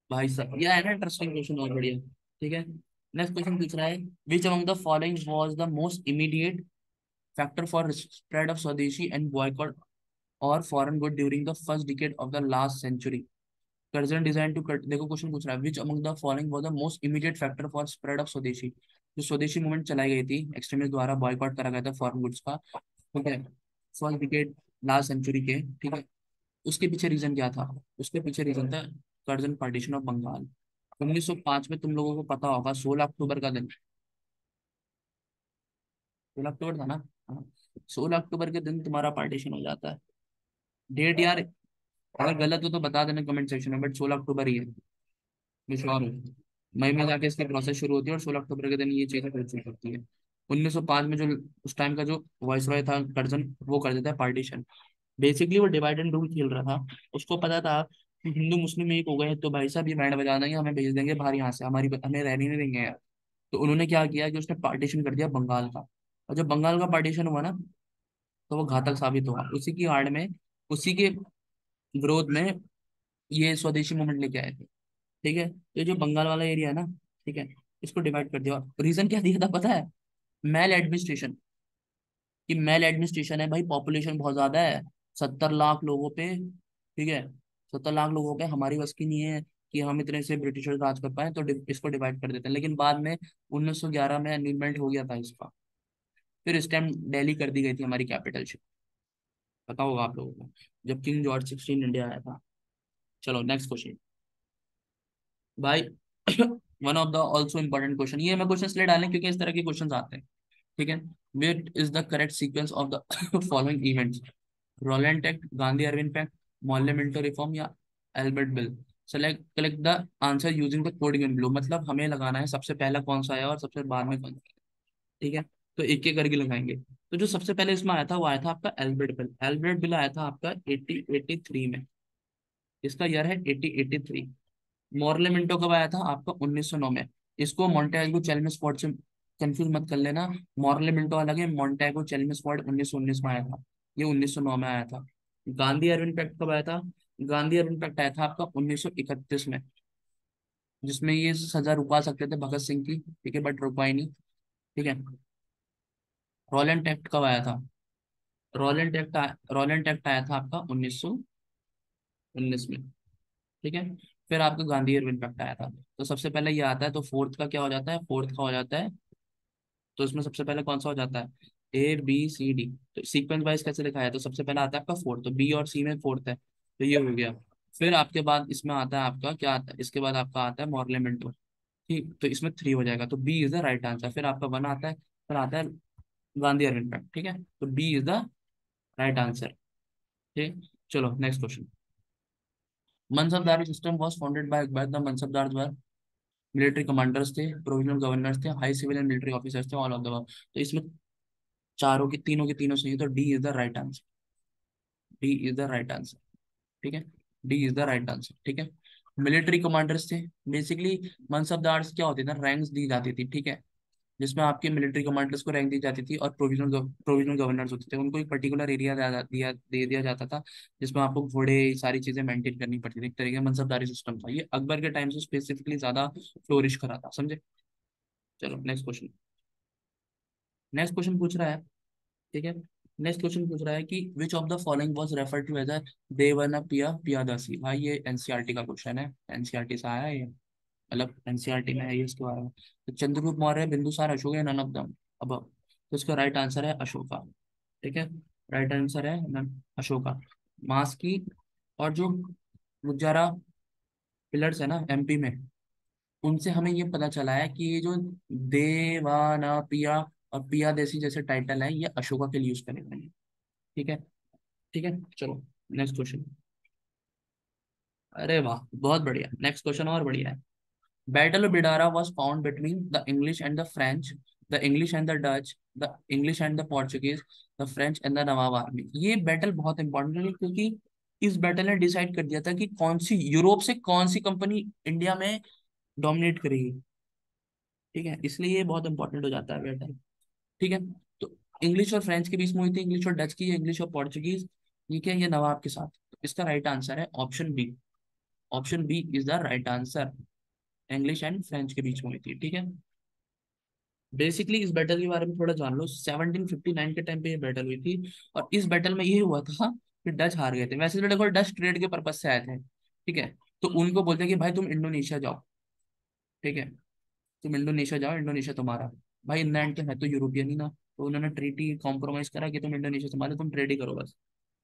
भाई साहब यह है ना इंटरेस्टिंग क्वेश्चन, और बढ़िया। ठीक है। नेक्स्ट क्वेश्चन पूछ रहा है, which among the following was the most immediate factor for spread of swadeshi and boycott और foreign good during the first decade of the last century. Curzon design to cut, देखो question पूछ रहा है, which among the following was the most immediate factor for spread of swadeshi. जो स्वदेशी movement चलाई गई थी, एक्सट्रीमिस्ट द्वारा बॉयकॉट करा गया था फॉरेन गुड्स का। ठीक है। फर्स्ट डिकेड लास्ट सेंचुरी के। ठीक है। उसके पीछे रीजन क्या था? उसके पीछे रीजन था कर्जन पार्टीशन ऑफ बंगाल। 1905 में तुम लोगों को पता होगा 16 अक्टूबर का दिन, 16 अक्टूबर था ना? हाँ। 16 अक्टूबर के दिन तुम्हारा पार्टीशन हो जाता है। डेट यार अगर गलत हो तो बता देना कमेंट सेक्शन में, बट 16 अक्टूबर ही है, मैं श्योर हूँ। मई में जाके इसकी प्रोसेस शुरू होती है और 16 अक्टूबर के दिन ये चीजें हो चुकी होती है। 1905 में जो उस टाइम का जो वाइसरॉय था कर्जन, वो कर देता है पार्टीशन। बेसिकली वो डिवाइड एंड रूल खेल रहा था। उसको पता था कि हिंदू मुस्लिम एक हो गए तो भाई साहब ये बैंड बजा देंगे, हमें भेज देंगे बाहर यहाँ से, हमारी हमें रहने नहीं देंगे यार। तो उन्होंने क्या किया कि उसने पार्टीशन कर दिया बंगाल का। और जब बंगाल का पार्टीशन हुआ ना, तो वो घातक साबित हुआ। उसी की आड़ में, उसी के विरोध में ये स्वदेशी मूवमेंट लेके आए थे। ठीक है। तो ये जो बंगाल वाला एरिया है ना, ठीक है, इसको डिवाइड कर दिया। रीजन क्या दिया था पता है? Male administration. कि मेल एडमिनिस्ट्रेशन है भाई, पॉपुलेशन बहुत ज्यादा है, 70 लाख लोगों पे। ठीक है। 70 लाख लोगों पे हमारी बस की नहीं है कि हम इतने से ब्रिटिशर्स राज कर पाए तो इसको डिवाइड कर देते हैं, लेकिन बाद में 1911 में अनिलमेंट हो गया था इसका। फिर इस टाइम दिल्ली कर दी गई थी हमारी कैपिटल शिप, पता होगा आप लोगों को, जब किंग जॉर्ज 16 इंडिया आया था। चलो नेक्स्ट क्वेश्चन भाई। One of the also important question, ये मैं क्वेश्चन इसलिए डालें क्योंकि इस तरह के क्वेश्चन आते हैं, ठीक है। What is the correct sequence of the following events? Rowlatt act, Gandhi Irwin pact, Morley Minto reform या Ilbert bill? Select collect the answer using the coding in blue, मतलब हमें लगाना है सबसे पहला कौन सा आया और सबसे बाद में कौन सा आया, ठीक है। तो एक एक करके लगाएंगे। तो जो सबसे पहले इसमें आया था वो आया था आपका एल्बर्ट बिल। एल्बर्ट बिल आया था आपका 1883 में, इसका ईयर है 1883। मॉर्ले मिंटो कब आया था आपका 1909 में। इसको मॉन्टेगो चेलमिस फोर्ड से कंफ्यूज मत कर लेना, मॉर्ले मिंटो अलग है, मॉन्टेगो चेलमिस फोर्ड 1919 में आया था, ये 1909 में आया था। गांधी अर्विन पैक्ट कब आया था? गांधी अर्विन पैक्ट आया था आपका 1931 में, जिसमें ये सजा रुकवा सकते थे भगत सिंह की, ठीक है, बट रुकवाई नहीं, ठीक है। रोलेंट एक्ट कब आया था? रोलेंट एक्ट आया था आपका 1919 में, ठीक है। फिर आपका गांधी अर्विन पैक्ट आया था। तो सबसे पहले ये आता है, तो फोर्थ का क्या हो जाता है? फोर्थ का हो जाता है, तो इसमें सबसे पहले कौन सा हो जाता है? A B C D। तो सीक्वेंस वाइज कैसे लिखा है? तो सबसे पहले आता है आपका फोर्थ, तो बी और सी में फोर्थ है, तो ये हो गया। फिर आपके बाद इसमें आता है आपका क्या आता है? इसके बाद आपका आता है मॉर्लेमेंटो, ठीक, तो इसमें 3 हो जाएगा, तो B is the right answer. फिर आपका 1 आता है, फिर आता है गांधी अर्विन पैक्ट, ठीक है, तो B is the right answer, ठीक। चलो next question. Mansabdari system was founded by the mansabdar, military commanders थे, प्रोविजनल गवर्नर्स थे, high civil and military officers थे, ऑल ऑफ द। तो इसमें चारों की तीनों सही है, तो D is the right answer. D is the right answer, ठीक है। D is the right answer, ठीक है। मिलिट्री कमांडर्स थे, बेसिकली मनसबदार्स क्या होते थे, रैंक्स दी जाती थी, ठीक है, जिसमें आपके मिलिट्री कमांडर्स को रैंक दी जाती थी, और प्रोविजनल गवर्नर्स होते थे, उनको एक पर्टिकुलर एरिया दे दिया जाता था, जिसमें आपको घोड़े सारी चीजें मेंटेन करनी पड़ती थी। एक तरीके का मनसबदारी सिस्टम था, ये अकबर के टाइम से स्पेसिफिकली ज्यादा फ्लोरिश करा था, समझे। चलो नेक्स्ट क्वेश्चन। नेक्स्ट क्वेश्चन पूछ रहा है, ठीक है। नेक्स्ट क्वेश्चन पूछ रहा है कि which of the following was refer to as a Devanampiya पियादासी? भाई ये एनसीईआरटी का क्वेश्चन है, एनसीईआरटी से आया है ये, मतलब एनसीईआरटी में है ये इसके बारे में। तो चंद्रगुप्त मौर्य, बिंदुसार, अशोक या नन ऑफ देम अब? तो इसका राइट आंसर है अशोका, ठीक है। राइट आंसर है अशोका। मास की, और जो गुजारा पिलर्स है ना एमपी में, उनसे हमें ये पता चला है कि ये जो देवाना पिया और पिया देसी जैसे टाइटल है, ये अशोका के लिए यूज करे गए हैं, ठीक है। ठीक है, चलो नेक्स्ट क्वेश्चन। अरे वाह, बहुत बढ़िया, नेक्स्ट क्वेश्चन और बढ़िया है। Battle of Bedara was found between the English and the French, the English and the Dutch, the English and the Portuguese, the French and the Nawab army. ये बैटल बहुत इंपॉर्टेंट है, क्योंकि इस बैटल ने डिसाइड कर दिया था कि कौन सी यूरोप से कौन सी कंपनी इंडिया में डोमिनेट करेगी, ठीक है, इसलिए ये बहुत इंपॉर्टेंट हो जाता है बैटल, ठीक है। तो इंग्लिश और फ्रेंच के बीच में हुई थी, इंग्लिश और डच की, इंग्लिश और पोर्चुगीज, ठीक है, ये नवाब के साथ। तो इसका राइट आंसर है option B. Option B is the right answer, English and French के बीच में हुई थी, ठीक है। बेसिकली इस बैटल के बारे में थोड़ा जान लो। 1759 के टाइम पे ये बैटल हुई थी, और इस बैटल में ये हुआ था कि डच हार गए थे। वैसे तो देखो डच ट्रेड के पर्पज से आए थे, ठीक है, तो उनको बोलते हैं कि भाई तुम इंडोनेशिया जाओ, ठीक है, तुम इंडोनेशिया जाओ, इंडोनेशिया तुम्हारा। भाई इंग्लैंड के है तो यूरोपियन ही ना, तो उन्होंने ट्रीटी कॉम्प्रोमाइज करा कि तुम इंडोनेशिया संभालो, तुम ट्रेड ही करो बस,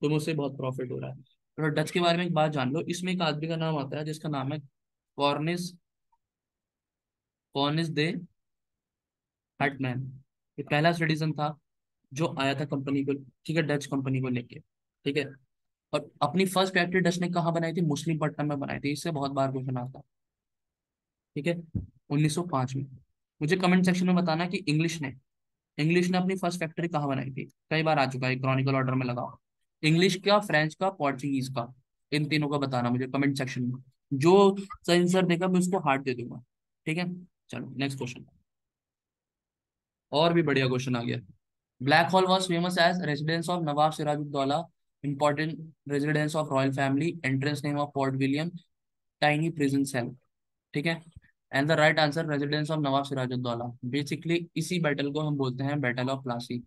तुम्हें उससे बहुत प्रॉफिट हो रहा है। तो डच के बारे में एक बात जान लो, इसमें एक आदमी का नाम आता है जिसका नाम है कॉर्निस, कॉर्निस दे हटमैन। ये पहला सिटीजन था जो आया था कंपनी को, ठीक है, डच कंपनी को लेके, ठीक है। और अपनी फर्स्ट फैक्ट्री डच ने कहाँ बनाई थी? मुस्लिमपट्टनम में बनाई थी, इससे बहुत बार क्वेश्चन आता है, ठीक है, 1905 में। मुझे कमेंट सेक्शन में बताना कि इंग्लिश ने अपनी फर्स्ट फैक्ट्री कहाँ बनाई थी, कई बार आ चुका है, क्रॉनिकल ऑर्डर में लगाओ। इंग्लिश का, फ्रेंच का, पोर्चुगीज का, इन तीनों का बताना मुझे कमेंट सेक्शन में। जो सही आंसर देगा मैं उसको हार्ट दे दूंगा, ठीक है। चलो नेक्स्ट क्वेश्चन, और भी बढ़िया क्वेश्चन आ गया। Black hole was famous as residence of nawab Sirajuddaula, important residence of royal family, entrance name of port William, tiny prison cell, ठीक है। And the right answer residence of nawab Sirajuddaula. Basically इसी बैटल को हम बोलते हैं battle of Plassey.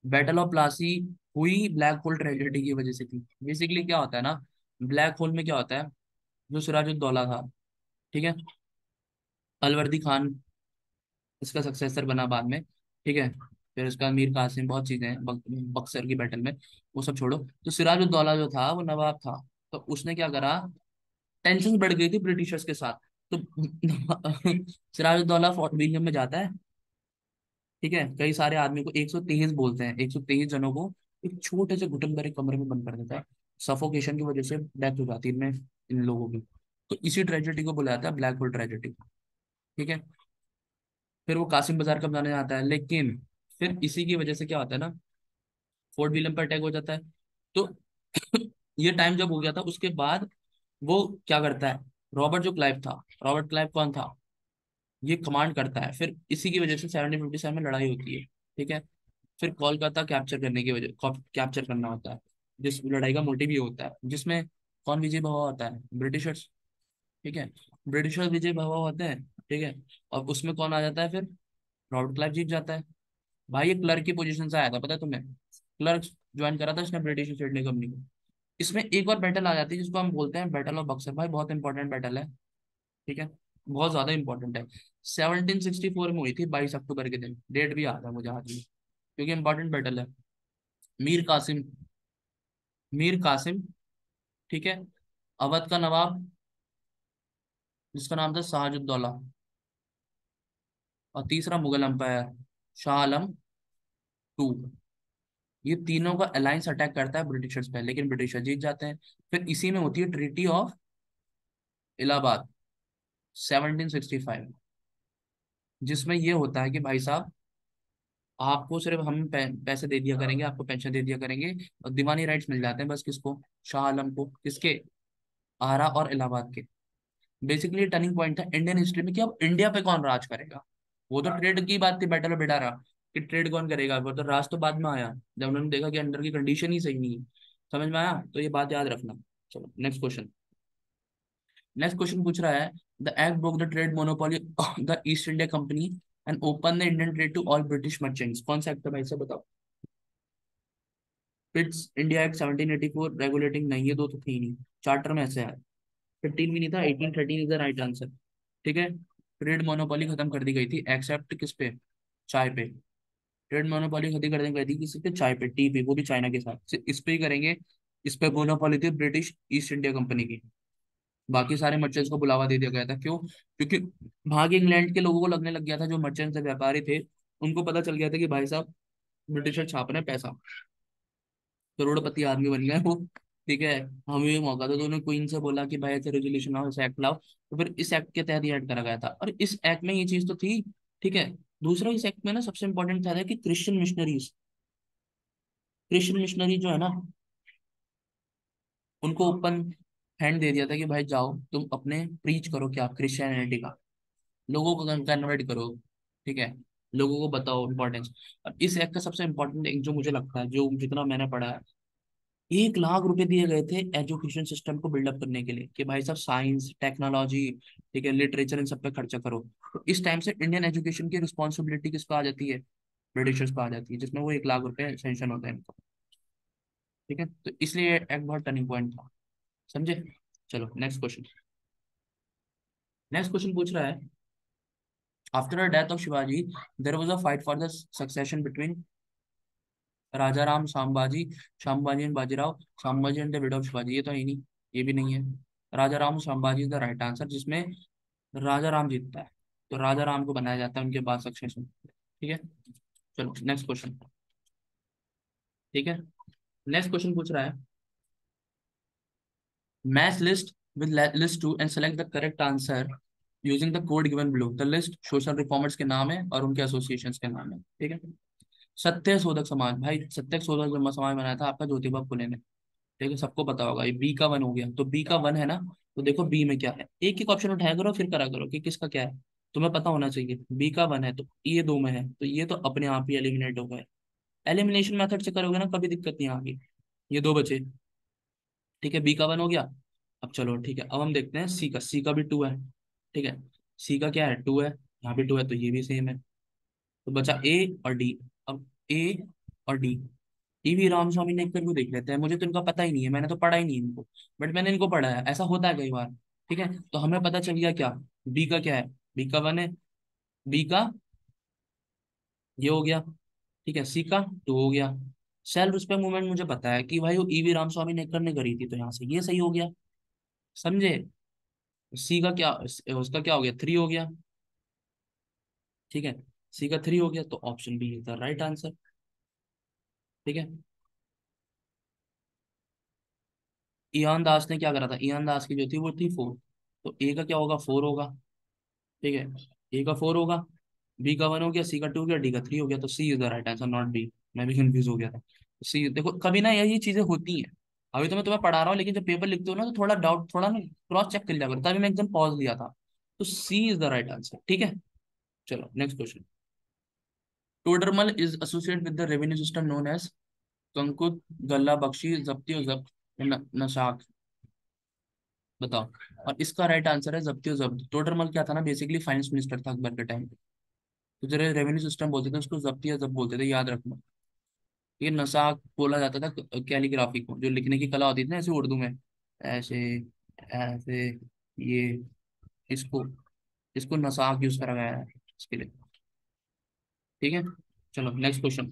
Battle of Plassey हुई black whole tragedy की वजह से थी। बेसिकली क्या होता है ना, ब्लैक होल में क्या होता है, जो सिराजुद्दौला था, ठीक है। अलवर्दी खान इसका सक्सेसर बना बाद में। ठीक है। फिर उसका मीर कासिम, बहुत चीजें हैं, बक्सर की बैटल में। वो सब छोड़ो, तो सिराजुद्दौला जो था वो नवाब था। तो उसने क्या करा, टेंशन बढ़ गई थी ब्रिटिशर्स के साथ। तो सिराजुद्दौला फोर्ट विलियम में जाता है। ठीक है। कई सारे आदमी को 123 बोलते हैं, 123 जनों को एक छोटे से घुटन भरे कमरे में बंद कर देता है। सफोकेशन की वजह से डेथ हो जाती है इनमें, इन लोगों की। तो इसी ट्रेजेडी को बुलाया था ब्लैक होल ट्रेजेडी। ठीक है। फिर वो कासिम बाजार कब जाने जाता है, लेकिन फिर इसी की वजह से क्या होता है ना, फोर्ट विलियम पर अटैक हो जाता है। तो ये टाइम जब हो गया था, उसके बाद वो क्या करता है, रॉबर्ट जो क्लाइव था, रॉबर्ट क्लाइव कौन था, ये कमांड करता है। फिर इसी की वजह से 1757 में लड़ाई होती है। ठीक है। फिर कोलकाता कैप्चर करने की वजह, कैप्चर करना होता है, जिस लड़ाई का मोटिव ये होता है, जिसमें कौन विजय भवा होता है, ब्रिटिशर्स। ठीक है। ब्रिटिशर्स विजय भवा होते हैं। ठीक है। और उसमें कौन आ जाता है फिर, रॉबर्ट क्लाइव जीत जाता है। भाई ये क्लर्क की पोजीशन से आया था, पता है तुम्हें, क्लर्क ज्वाइन करा था इसने ब्रिटिश ईस्ट इंडिया कंपनी को। इसमें एक और बैटल आ जाती है जिसको हम बोलते हैं बैटल ऑफ बक्सर। भाई बहुत इंपॉर्टेंट बैटल है। ठीक है। बहुत ज्यादा इंपॉर्टेंट है। 1764 में हुई थी, 22 अक्टूबर के दिन, डेट भी आता है मुझे आज भी, क्योंकि इंपॉर्टेंट बैटल है। मीर कासिम, मीर कासिम, ठीक है, अवध का नवाब जिसका नाम था शाहजुद्दौला, और तीसरा मुगल एम्पायर शाह आलम टू। ये तीनों का अलायंस अटैक करता है ब्रिटिशर्स पे, लेकिन ब्रिटिशर्स जीत जाते हैं। फिर इसी में होती है ट्रीटी ऑफ इलाहाबाद 1765, जिसमें ये होता है कि भाई साहब, आपको सिर्फ हम पैसे दे दिया करेंगे, आपको पेंशन दे दिया करेंगे, और दीवानी राइट्स मिल जाते हैं बस किसको, शाह आलम को। किसके, आरा और इलाहाबाद के। बेसिकली टर्निंग पॉइंट था इंडियन हिस्ट्री में कि अब इंडिया पे कौन राज करेगा। वो तो ट्रेड की बात थी, बैटल ऑफ बिडारा, कि ट्रेड कौन करेगा, वो तो राज तो बाद में आया, जब उन्होंने देखा कि अंडर की कंडीशन ही सही नहीं है। समझ में आया, तो ये बात याद रखना। चलो नेक्स्ट क्वेश्चन। नेक्स्ट क्वेश्चन पूछ रहा है, the act broke the trade monopoly of the East India Company and open the Indian trade to all British merchants. कौन सा एक्ट है भाई, से बताओ। पिट्स इंडिया एक्ट 1784 रेगुलेटिंग, नहीं ये दो तो थे ही नहीं, चार्टर में ऐसे है। 15 भी नहीं था, 1813 इज द राइट आंसर। ठीक है। ट्रेड मोनोपोली खत्म कर दी गई थी, एक्सेप्ट किस पे, चाय पे। ट्रेड मोनोपोली खत्म कर दी गई थी किस पे, चाय पे, टी पे, वो भी चाइना के साथ। सिर्फ इस पे ही करेंगे, इस पे मोनोपोली थी ब्रिटिश ईस्ट इंडिया कंपनी की। बाकी सारे मर्चेंट्स को बुलावा दे दिया गया था, क्यों, क्योंकि भाग इंग्लैंड के लोगों को लगने लग गया था, जो मर्चेंट्स व्यापारी थे, उनको पता चल गया था कि भाई साहब ब्रिटिशर छाप रहे हैं पैसा, करोड़पति आदमी बन गए वो। ठीक है। हमें भी मौका था, तो उन्होंने क्वीन से बोला कि भाई ऐसे रेजोल्यूशन आओ, ऐसे एक्ट लाओ। तो फिर इस एक्ट के तहत ये ऐड करा गया था, और इस एक्ट में ये चीज तो थी। ठीक है। दूसरा, इस एक्ट में ना सबसे इंपॉर्टेंट था कि क्रिश्चियन मिशनरीज, क्रिश्चियन मिशनरी जो है ना, उनको ओपन हैंड दे दिया था कि भाई जाओ तुम अपने प्रीच करो क्या, क्रिश्चियनिटी का, लोगों को कन्वर्ट करो। ठीक है। लोगों को बताओ इंपॉर्टेंस। और इस एक्ट का सबसे इंपॉर्टेंट एक जो मुझे लगता है, जो जितना मैंने पढ़ा है, 1 लाख रुपए दिए गए थे एजुकेशन सिस्टम को बिल्डअप करने के लिए, कि भाई साहब साइंस टेक्नोलॉजी, ठीक है, लिटरेचर, इन सब पे खर्चा करो। तो इस टाइम से इंडियन एजुकेशन की रिस्पॉन्सिबिलिटी किस पे आ जाती है, ब्रिटिशर्स पे आ जाती है, जिसमें वो 1 लाख रुपए सेंक्शन होते हैं इनको। ठीक है। तो इसलिए एक बहुत टर्निंग पॉइंट था, समझे। चलो नेक्स्ट क्वेश्चन। नेक्स्ट क्वेश्चन पूछ रहा है, after the death of Shivaji there was a fight for the succession between Raja Ram Sambhaji, Sambhaji and Bajirao, Sambhaji and the widow of Shivaji. ये तो है नहीं, ये भी नहीं है। Raja Ram Sambhaji is the right answer, जिसमें राजा राम जीतता है। तो राजा राम को बनाया जाता है उनके बाद सक्सेशन। ठीक है। चलो नेक्स्ट क्वेश्चन। ठीक है। नेक्स्ट क्वेश्चन पूछ रहा है, match list with list two and select the correct answer using the code given below. The list social reformers के नाम है और उनके एसोसिएशन के नाम है। ठीक है। सत्य शोधक समाज, भाई सत्य शोधक समाज बनाया था आपका ज्योतिबा फुले ने। ठीक है, सबको पता होगा। ये बी का वन हो गया, तो बी का वन है ना, तो देखो बी में क्या है, एक एक ऑप्शन उठाया करो फिर करा करो कि किसका क्या है, तुम्हें पता होना चाहिए। बी का वन है तो ये दो में है, तो ये तो अपने आप ही एलिमिनेट हो गए। एलिमिनेशन मेथड से करोगे ना कभी दिक्कत नहीं आगी। ये दो बचे। ठीक है, बी का वन हो गया। अब चलो ठीक है, अब हम देखते हैं सी का, सी का भी टू है। ठीक है। सी का क्या है, टू है, यहाँ भी टू है, तो ये भी सेम है। तो बचा ए और डी। अब ए और डी, ईवी रामस्वामी ने एक को देख लेते हैं, मुझे तो इनका पता ही नहीं है, मैंने तो पढ़ा ही नहीं इनको, बट मैंने इनको पढ़ा है, ऐसा होता है कई बार। ठीक है, तो हमें पता चल गया क्या, बी का क्या है, बी का 1 है, बी का ये हो गया, ठीक है, सी का 2 हो गया। सेल्फ रिस्पेक्ट मूवमेंट मुझे पता है कि भाई वो ईवी रामस्वामी नेकर ने करी थी, तो यहाँ से ये सही हो गया, समझे। सी का क्या, उसका क्या हो गया, 3 हो गया, ठीक है, सी का 3 हो गया, तो option B is the right answer. ठीक है, ईयान दास ने क्या करा था, ईयान दास की जो थी वो थी 4, तो ए का क्या होगा, 4 होगा। ठीक है, ए का 4 होगा, बी का 1 हो गया, सी का 2 हो गया, डी का 3 हो गया, तो C is the right answer, not B. मैं भी कंफ्यूज हो गया था। सी देखो, कभी ना यही चीजें होती हैं, अभी तो मैं तुम्हें पढ़ा रहा हूँ, लेकिन जब पेपर लिखते हो ना तो थोड़ा डाउट, थोड़ा ना क्रॉस चेक कर लिया करो, तभी मैं एकदम पॉज लिया था। तो C is the right answer, ठीक है। चलो next question. Todarmal is associated with the revenue system known as Kankut, Galla Bakshi, जब्ती और जब्त, नशाक, बताओ। और इसका राइट आंसर है जब्ती और जब्त। टोडरमल क्या था ना, बेसिकली फाइनेंस मिनिस्टर था अकबर के टाइम पे, तो जरा रेवेन्यू सिस्टम बोलते थे उसको, जब्ती या जब्त बोलते थे, याद रखना। ये नसाक बोला जाता था कैलीग्राफी को, जो लिखने की कला होती थी ना ऐसे उर्दू में, ऐसे, ऐसे, ये, इसको, इसको नसाक यूज करा गया है इसके लिए। ठीक है, चलो नेक्स्ट क्वेश्चन।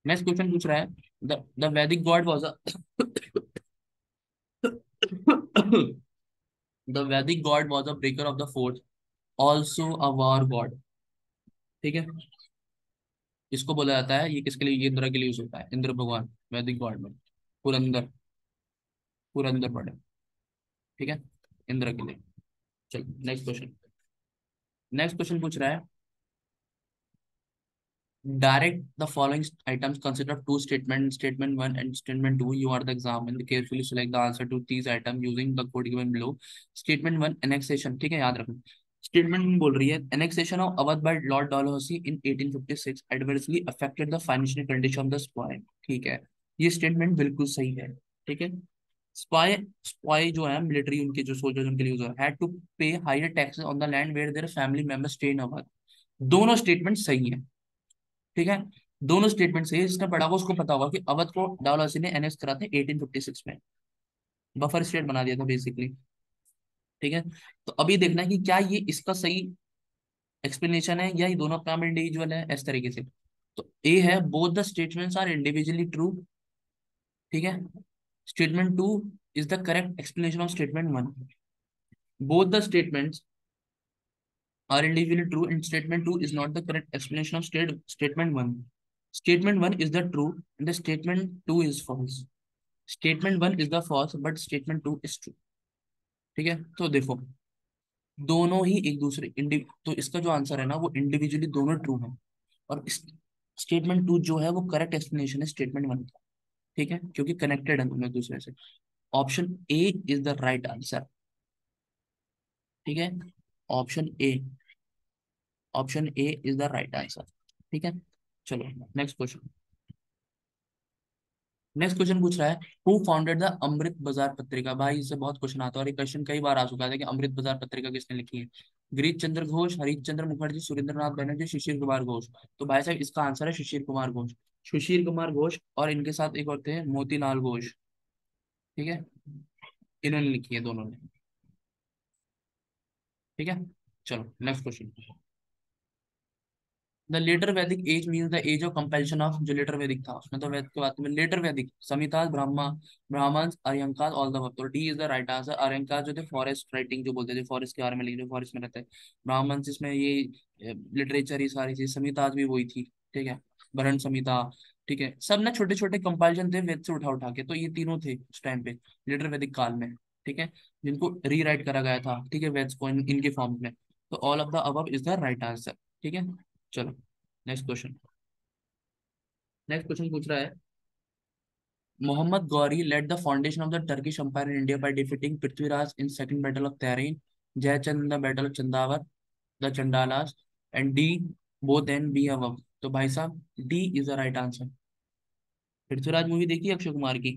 नेक्स्ट क्वेश्चन पूछ रहा है, द वैदिक गॉड वाज अ द वैदिक God was a breaker of the fourth, also a war God. ठीक है, इसको बोला जाता है, ये किसके लिए, ये इंद्र के लिए यूज होता है, इंद्र भगवान, वैदिक गॉड में, पुरंदर, पुरंदर पढ़े, ठीक है, इंद्र के लिए। चलो नेक्स्ट क्वेश्चन। नेक्स्ट क्वेश्चन पूछ रहा है, direct the following items, consider two statements, statement 1 and statement 2. You are the exam and carefully select the answer to these items using the code given below. Statement 1, annexation, ठीक है, याद रखना। Statement में बोल रही है, annexation of Awadh by Lord Dalhousie in 1856 adversely affected the financial condition of the spy. ठीक है, ये स्टेटमेंट बिल्कुल सही है। ठीक है, स्पाई, स्पाई जो है मिलिट्री, उनके जो सोल्जर्स उनके लिए यूज है, had to pay higher taxes on the land where their family members stay in Awadh. दोनों स्टेटमेंट सही है। ठीक है, दोनों स्टेटमेंट सही है, जिसने पढ़ा होगा उसको पता होगा कि अवध को डलहौसी ने एनेक्स करा था 1856 में, बफर स्टेट बना दिया था बेसिकली। ठीक है, तो अभी देखना है कि क्या ये इसका सही एक्सप्लेनेशन है या ये दोनों अपने आप इंडिविजुअल है, इस तरीके से। तो ए है, both the statements are individually true. ठीक है, statement 2 is the correct explanation of statement 1। Both the statements are individually true and statement 2 is not the correct explanation of statement 1. Statement 1 is the true and the statement 2 is false. Statement 1 is the false but statement 2 is true. ठीक है, तो देखो, दोनों ही एक दूसरे तो इसका जो आंसर है ना वो इंडिविजुअली दोनों ट्रू है, और स्टेटमेंट 2 जो है वो करेक्ट एक्सप्लेनेशन है स्टेटमेंट 1 का। ठीक है, क्योंकि कनेक्टेड है दोनों एक दूसरे से। Option A is the right answer. ठीक है, option A, option A is the right answer. ठीक है, चलो नेक्स्ट क्वेश्चन। नेक्स्ट क्वेश्चन पूछ रहा है, हु फाउंडेड द अमृत बाजार पत्रिका। भाई इससे बहुत क्वेश्चन आता है, और ये क्वेश्चन कई बार आ चुका है कि अमृत बाजार पत्रिका किसने लिखी है। गिरीश चंद्र घोष, हरीश चंद्र मुखर्जी, सुरेंद्र नाथ बनर्जी, शिशिर कुमार घोष। तो भाई साहब इसका आंसर है शिशिर कुमार घोष। शिशिर कुमार घोष, और इनके साथ एक और थे मोतीलाल घोष। ठीक है, इन्होंने लिखी है दोनों ने। ठीक है, चलो next question. The later Vedic age means the age of comparison of, जो लेटर वैदिक था उसमें तो वैद के बात में लेटर वैदिक, संहिता, ब्राह्मा, ब्राह्मण, अरियंकाज, ऑल द तो D is the right answer. Aranyakas जो थे फॉरेस्ट राइटिंग जो बोलते थे, फॉरेस्ट के बारे में लिखे, फॉरेस्ट में रहते हैं। ब्राह्मण जिसमें ये लिटरेचर, ये सारी चीज, संहिताज भी वही थी। ठीक है, वर्ण संहिता। ठीक है, सब ना छोटे छोटे कंपाइजन थे वेद से उठा उठा के, तो ये तीनों थे उस टाइम पे लेटर वैदिक काल में। ठीक है, जिनको रीराइट करा गया था, ठीक है, वेद्स को इनके फॉर्म में। तो all of the above is the right answer. ठीक है, चलो नेक्स्ट क्वेश्चन। नेक्स्ट क्वेश्चन पूछ रहा है, Mohammad Ghori led the foundation of the Turkish empire in India by defeating Prithviraj in second battle of Tarain, Jaichand in the battle of Chandawar, the Chandalas, and D both then B above. तो भाई साहब D is the right answer. Prithviraj movie देखी है अक्षय कुमार की,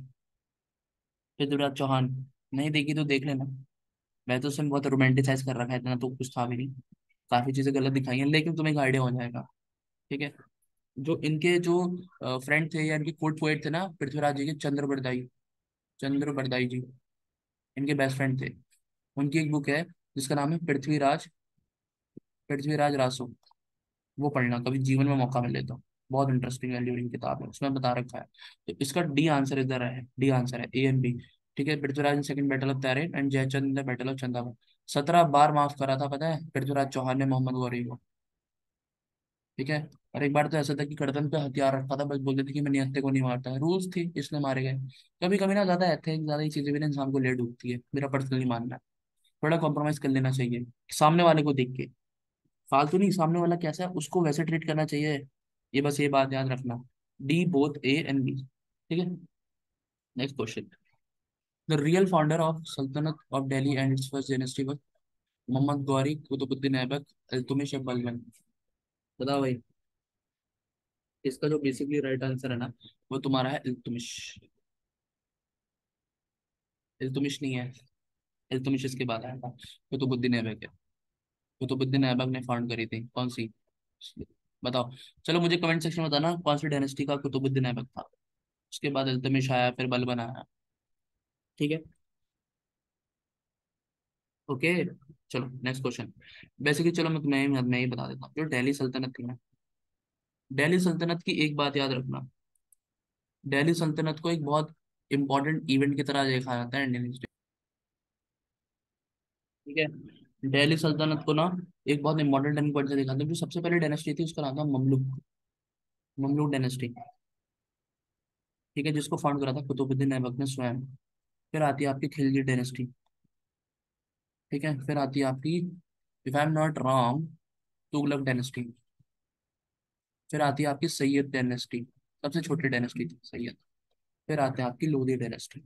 पृथ्वीराज चौहान, नहीं देखी तो देख लेना। मैं तो उसमें बहुत रोमांटिसाइज कर रखा है, इतना तो कुछ था भी नहीं, काफी चीजें गलत दिखाई हैं, लेकिन तुम्हें एक आइडिया हो जाएगा। ठीक है, जो इनके जो फ्रेंड थे या इनके कोर्ट पोएट थे ना पृथ्वीराज जी के, चंद्र बरदाई, चंद्र बरदाई जी इनके बेस्ट फ्रेंड थे। उनकी एक बुक है जिसका नाम है पृथ्वीराज, पृथ्वीराज रासो। वो पढ़ना कभी जीवन में मौका मिले तो, बहुत इंटरेस्टिंग वैल्यूइंग किताब है, उसमें बता रखा है। तो इसका डी आंसर इधर है, डी आंसर है ए एंड बी। ठीक है, Prithviraj in second battle of Tarain and Jaichand in the battle of Chandawar. 17 बार माफ करा था पता है पृथ्वीराज चौहान ने मोहम्मद गौरी को। ठीक है। और एक बार तो ऐसा था कि गर्दन पे हथियार रखा था, बस बोलते थे कि मैं निहत्थे को नहीं मारता, रूल्स थी इसलिए मारे गए। कभी कभी ना ज्यादा एथिक्स, ज्यादा ही चीजें भी ना इंसान को ले डूबती है, मेरा पर्सनली मानना है। थोड़ा कॉम्प्रोमाइज कर लेना चाहिए सामने वाले को देख के, फालतू नहीं, सामने वाला कैसा है उसको वैसे ट्रीट करना चाहिए। ये बस ये बात याद रखना। D both A and B. ठीक है। Next question. The real founder of sultanate of Delhi and its first dynasty was Mohammad Ghori, Qutbuddin Aibak, Iltutmish या बलबन। बताओ भाई। इसका जो बेसिकली राइट आंसर है ना, वो तुम्हारा है इल्तुमिश। इल्तुमिश नहीं है, इल्तुमिश इसके बाद आया था। कुतुबुद्दीन ऐबक है। कुतुबुद्दीन ऐबक ने फाउंड करी थी कौन सी, बताओ। चलो मुझे कमेंट सेक्शन में बताना कौन सी डायनेस्टी का कुतुबुद्दीन ऐबक था। उसके बाद इल्तुमिश आया, फिर बलबन आया। ठीक है। ओके। चलो नेक्स्ट क्वेश्चन। बेसिकली चलो मैं ही बता देता हूँ। जो दिल्ली सल्तनत थी ना, दिल्ली सल्तनत की एक बात याद रखना। दिल्ली सल्तनत को एक बहुत इंपॉर्टेंट इवेंट की तरह देखा जाता है इंडियन हिस्ट्री। ठीक है। दिल्ली सल्तनत को ना एक बहुत इंपॉर्टेंट टर्निंग पॉइंट से देखा था। जो सबसे पहले डायनेस्टी थी उसका नाम था ममलुक, ममलुक डायनेस्टी। ठीक है, जिसको फाउंड करा था कुतुबुद्दीन ऐबक ने स्वयं। फिर आती है आपकी खिलजी डायनेस्टी। ठीक है, फिर आती है आपकी, if I am not wrong, Tughlaq dynasty. फिर आती है आपकी सैयद डायनेस्टी, सबसे छोटी डायनेस्टी थी सैयद। फिर आते हैं आपकी लोधी डायनेस्टी।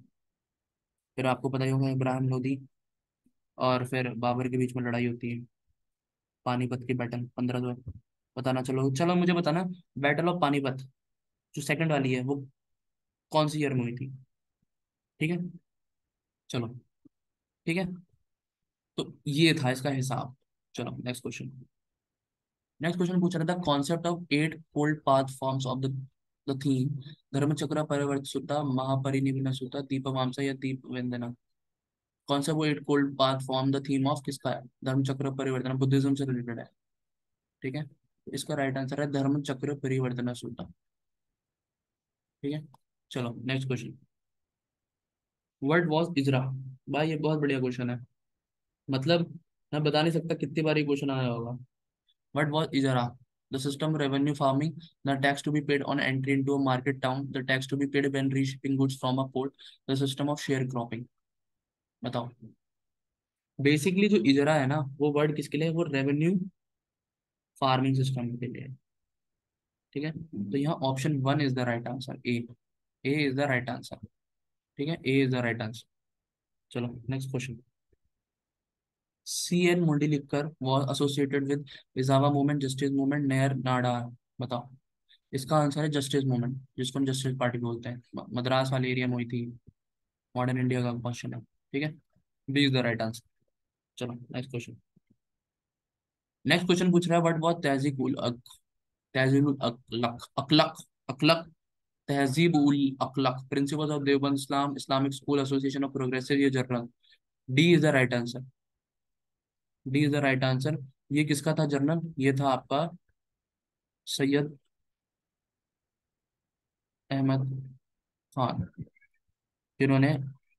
फिर आपको पता ही होगा इब्राहिम लोधी और फिर बाबर के बीच में लड़ाई होती है, पानीपत की बैटल 1500। बताना, चलो चलो मुझे बताना, बैटल ऑफ पानीपत जो सेकंड वाली है वो कौन सी ईयर में हुई थी। ठीक है। चलो। ठीक है। तो ये था इसका हिसाब। चलो नेक्स्ट क्वेश्चन। नेक्स्ट क्वेश्चन पूछ रहा था concept of 8 fold path forms of the theme Dharmachakra Parivart Sutta, महापरिनिर्वाण सुता, दीपवामसा या दीप वंदना। कौन सा वो 8 fold path form the theme of किसका है, धर्मचक्र परिवर्तन, बुद्धिज्म से रिलेटेड है। ठीक है। इसका राइट आंसर है धर्मचक्र परिवर्तन सूत्र। ठीक है। चलो next question. What was Ijara. भाई ये बहुत बढ़िया क्वेश्चन है, मतलब मैं बता नहीं सकता कितनी बार ये क्वेश्चन आया होगा। What was Ijara. The system revenue farming, the tax to be paid on entry into a market town, the tax to be paid when reshipping goods from a port, the system of sharecropping. बताओ। Basically जो इजरा है ना, वो word किसके लिए है? वो revenue farming system के लिए है। ठीक है, तो यहाँ option one is the right answer, A is the right answer. ठीक है, A is the right answer. चलो next question. C N Mudaliar was associated with विजावा movement, justice movement, Nair Nadar. बताओ। इसका आंसर है जस्टिस मूवमेंट, जिसको हम जस्टिस पार्टी बोलते हैं, मद्रास वाले एरिया में हुई थी। मॉडर्न इंडिया का क्वेश्चन है। ठीक है, B is the right answer. चलो नेक्स्ट क्वेश्चन। नेक्स्ट क्वेश्चन पूछ रहा है व्हाट वाज तहजीब ul अकलक Akhlaq Akhlaq Tahzeeb ul Akhlaq principles of Deoband Islam Islamic school association of progressive ये journal. D is the right answer, D is the right answer. ये किसका था जर्नल, ये था आपका सैयद अहमद खान, जिन्होंने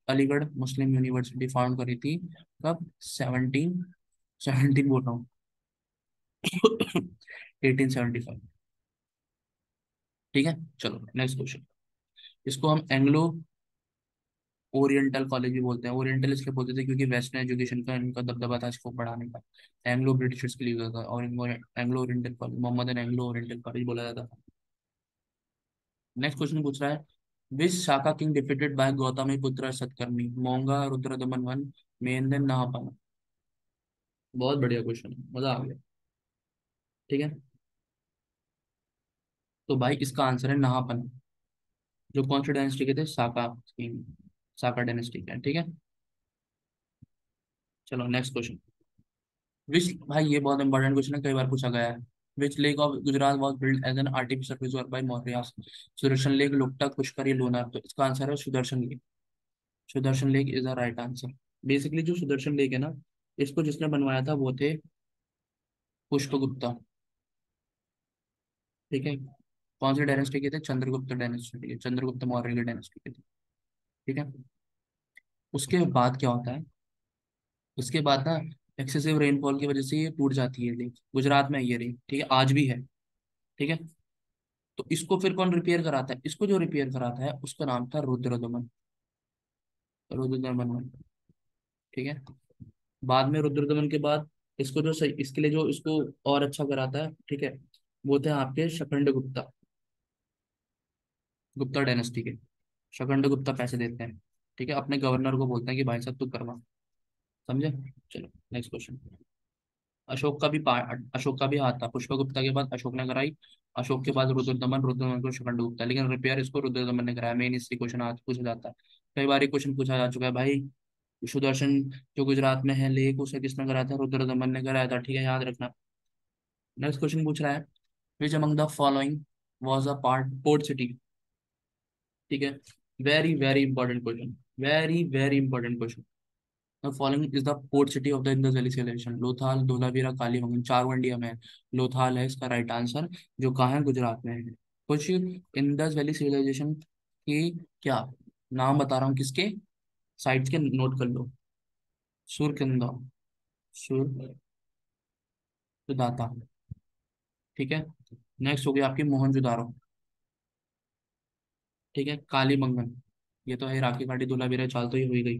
अलीगढ़ मुस्लिम यूनिवर्सिटी फाउंड करी थी। कब, 17 बोल रहा हूँ 1875। ठीक है। चलो नेक्स्ट क्वेश्चन। इसको हम एंग्लो ओरिएंटल कॉलेज भी बोलते हैं। ओरिएंटल इसलिए बोलते थे क्योंकि वेस्टर्न एजुकेशन का इनका दबदबा था इसको बढ़ाने का। एंग्लो ब्रिटिशर्स के लिए होता था, और इनको Anglo Oriental College, Mohammedan Anglo Oriental College बोला जाता था। नेक्स्ट क्वेश्चन पूछ रहा है which Shaka king defeated by Gautamiputra Satakarni, Moga, Rudradaman one, मेंदन, नहापाना। बहुत बढ़िया क्वेश्चन है, मजा आ गया। ठीक है, तो भाई इसका आंसर है नहापाना, जो कौन सी डायनेस्टी के थे, साका किंग, साका डायनेस्टी के। ठीक है। चलो नेक्स्ट क्वेश्चन। विच, भाई ये बहुत इंपॉर्टेंट क्वेश्चन है, कई बार पूछा गया है। Which lake of Gujarat was build as an artificial reserve by Maurya. Sudarshan lake, Loktak, Pushkar, या लोनार। तो इसका आंसर है Sudarshan lake. Sudarshan lake is the right answer. Basically जो सुदर्शन लेक है ना, इसको जिसने बनवाया था वो थे पुष्पगुप्ता। ठीक है। कौन सी डायनेस्टी के थे? चंद्रगुप्त डायनेस्टी के, चंद्रगुप्त मौर्य की डायनेस्टी के थे। ठीक है। उसके बाद क्या होता है, उसके बाद ना एक्सेसिव रेनफॉल की वजह से ये टूट जाती है लेक। गुजरात में है ये लेक, ठीक है, आज भी है। ठीक है। तो इसको फिर कौन रिपेयर कराता है? इसको जो रिपेयर कराता है उसका नाम था रुद्रदमन। रुद्रदमन। ठीक है। बाद में रुद्रदमन के बाद इसको जो सही, इसके लिए जो इसको और अच्छा कराता है, ठीक है, वो थे आपके शकंड गुप्ता, गुप्ता डायनेस्टी के। शकंड गुप्ता पैसे देते हैं, ठीक है, अपने गवर्नर को बोलते हैं कि भाई साहब तू करवा। समझे? चलो नेक्स्ट क्वेश्चन। अशोक का भी हाथ था, पुष्पगुप्ता के बाद अशोक ने कराई। अशोक के बाद रुद्रदमन, रुद्रदमन को शकंड गुप्ता, लेकिन रिपेयर इसको रुद्रदमन ने कराया। मेन इससे क्वेश्चन आज पूछा जाता है, कई बार क्वेश्चन पूछा जा चुका है भाई। सुदर्शन जो गुजरात में है लेक, उसे किसने कराया था? रुद्रदमन ने कराया था। ठीक है, याद रखना। नेक्स्ट क्वेश्चन पूछ रहा है, which among the following was a part port city. ठीक है। Very very important question, very very important question. The following is the port city of the Indus valley civilization. Lothal, Dholavira, Kalibangan, चारों इंडिया में है। लोथाल है इसका राइट आंसर, जो कहाँ है? गुजरात में है। कुछ इंडस वैली सिविलाइजेशन की क्या नाम बता रहा हूँ, किसके साइट्स के नोट कर लो। सुरकंदा, सुरदाता। ठीक है। नेक्स्ट हो गया आपकी मोहनजोदारो। ठीक है। कालीबंगन, ये तो है इराकी घाटी, धुलावीरा चाल तो ये हुई गई।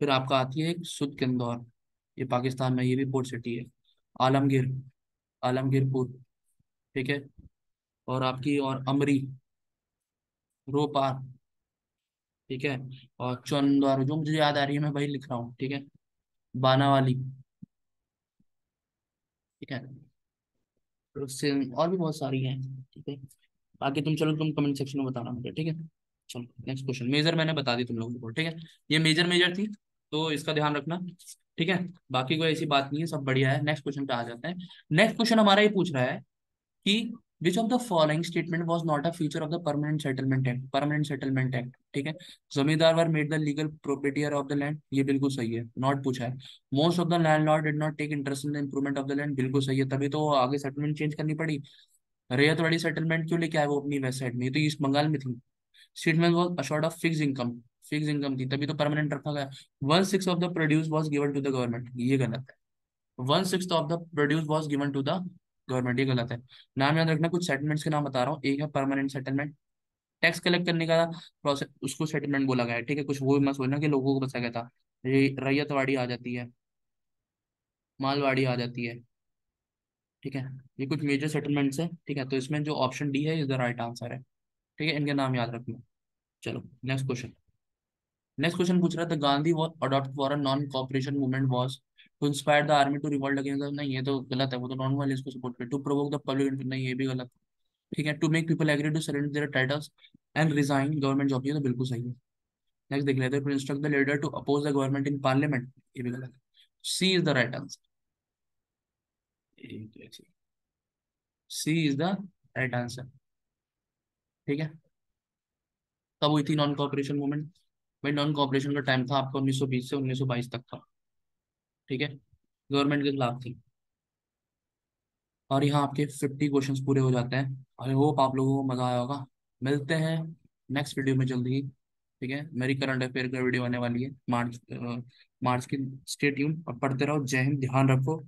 फिर आपका आती है एक सुध के इंदौर, ये पाकिस्तान में, ये भी पोर्ट सिटी है। आलमगीर, आलमगीरपुर। ठीक है। और आपकी और अमरी, रोपार। ठीक है। और चंद्वार, जो मुझे याद आ रही है मैं वही लिख रहा हूँ। ठीक है। बानावाली। ठीक है। फिर उससे और भी बहुत सारी हैं। ठीक है। बाकी तुम चलो, तुम कमेंट सेक्शन में बताना मुझे। ठीक है। चलो नेक्स्ट क्वेश्चन। मेजर मैंने बता दी तुम लोगों को। ठीक है। ये मेजर मेजर थी, तो इसका ध्यान रखना। ठीक है। बाकी कोई ऐसी बात नहीं है, सब बढ़िया है। नेक्स्ट क्वेश्चन पे आ जाते हैं। नेक्स्ट क्वेश्चन हमारा ये पूछ रहा है कि which of the following statement was not a feature of the permanent settlement act. Permanent settlement act, ठीक है। Zamindar were made the legal proprietor of the land, ये बिल्कुल सही है, नॉट पूछा है। Most of the landlord did not take interest in the improvement of the land, बिल्कुल सही है, तभी तो आगे सेटलमेंट चेंज करनी पड़ी। रैयतवाड़ी सेटलमेंट क्यों लेके आए वो अपनी वेस्ट साइड में? ये तो ईस्ट बंगाल में थी। Statement was assured of fix income, fix income थी, तभी तो परमानेंट रखा गया। 1/6 of the produce was given to the government, ये गलत है। 1/6 of the produce was given to the government, ये गलत है। नाम याद रखना, कुछ सेटलमेंट्स के नाम बता रहा हूँ। एक है परमानेंट सेटलमेंट, टैक्स कलेक्ट करने का प्रोसेस, उसको सेटलमेंट बोला गया है। ठीक है, कुछ वो मत सोचना कि लोगों को बचा गया था। रैयतवाड़ी आ जाती है, मालवाड़ी आ जाती है। ठीक है। ये कुछ मेजर सेटलमेंट्स है। ठीक है, तो इसमें जो ऑप्शन डी है इज द राइट आंसर है। ठीक है, इनके नाम याद रखना। चलो नेक्स्ट क्वेश्चन। नेक्स्ट क्वेश्चन पूछ रहा था, Gandhi was adopt for a non cooperation movement was to inspire the army to revolt against, नहीं ये तो गलत है, वो तो नॉन वायलेंस को सपोर्ट करे। टू प्रोवोक द पब्लिक, नहीं ये भी गलत है। ठीक है। To make people agree to surrender their titles and resign government job, ये तो बिल्कुल सही है। नेक्स्ट देख लेते हैं, to instruct the leader to oppose the government in parliament, ये भी गलत है। C is the right answer, C is the right answer. ठीक है। कब हुई थी नॉन कॉपरेशन मूवमेंट? भाई नॉन कॉपरेशन का टाइम था आपका 1920 से 1922 तक था। ठीक है। गवर्नमेंट के खिलाफ थी। और यहाँ आपके 50 क्वेश्चंस पूरे हो जाते हैं। आई होप आप लोगों को मजा आया होगा। मिलते हैं नेक्स्ट वीडियो में जल्दी ही। ठीक है, मेरी करंट अफेयर का वीडियो आने वाली है मार्च, मार्च की। स्टे ट्यून और पढ़ते रहो। जय हिंद, ध्यान रखो,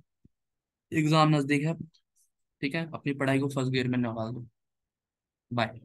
एग्जाम नजदीक है। ठीक है, अपनी पढ़ाई को फर्स्ट गियर में निकाल दो। बाय।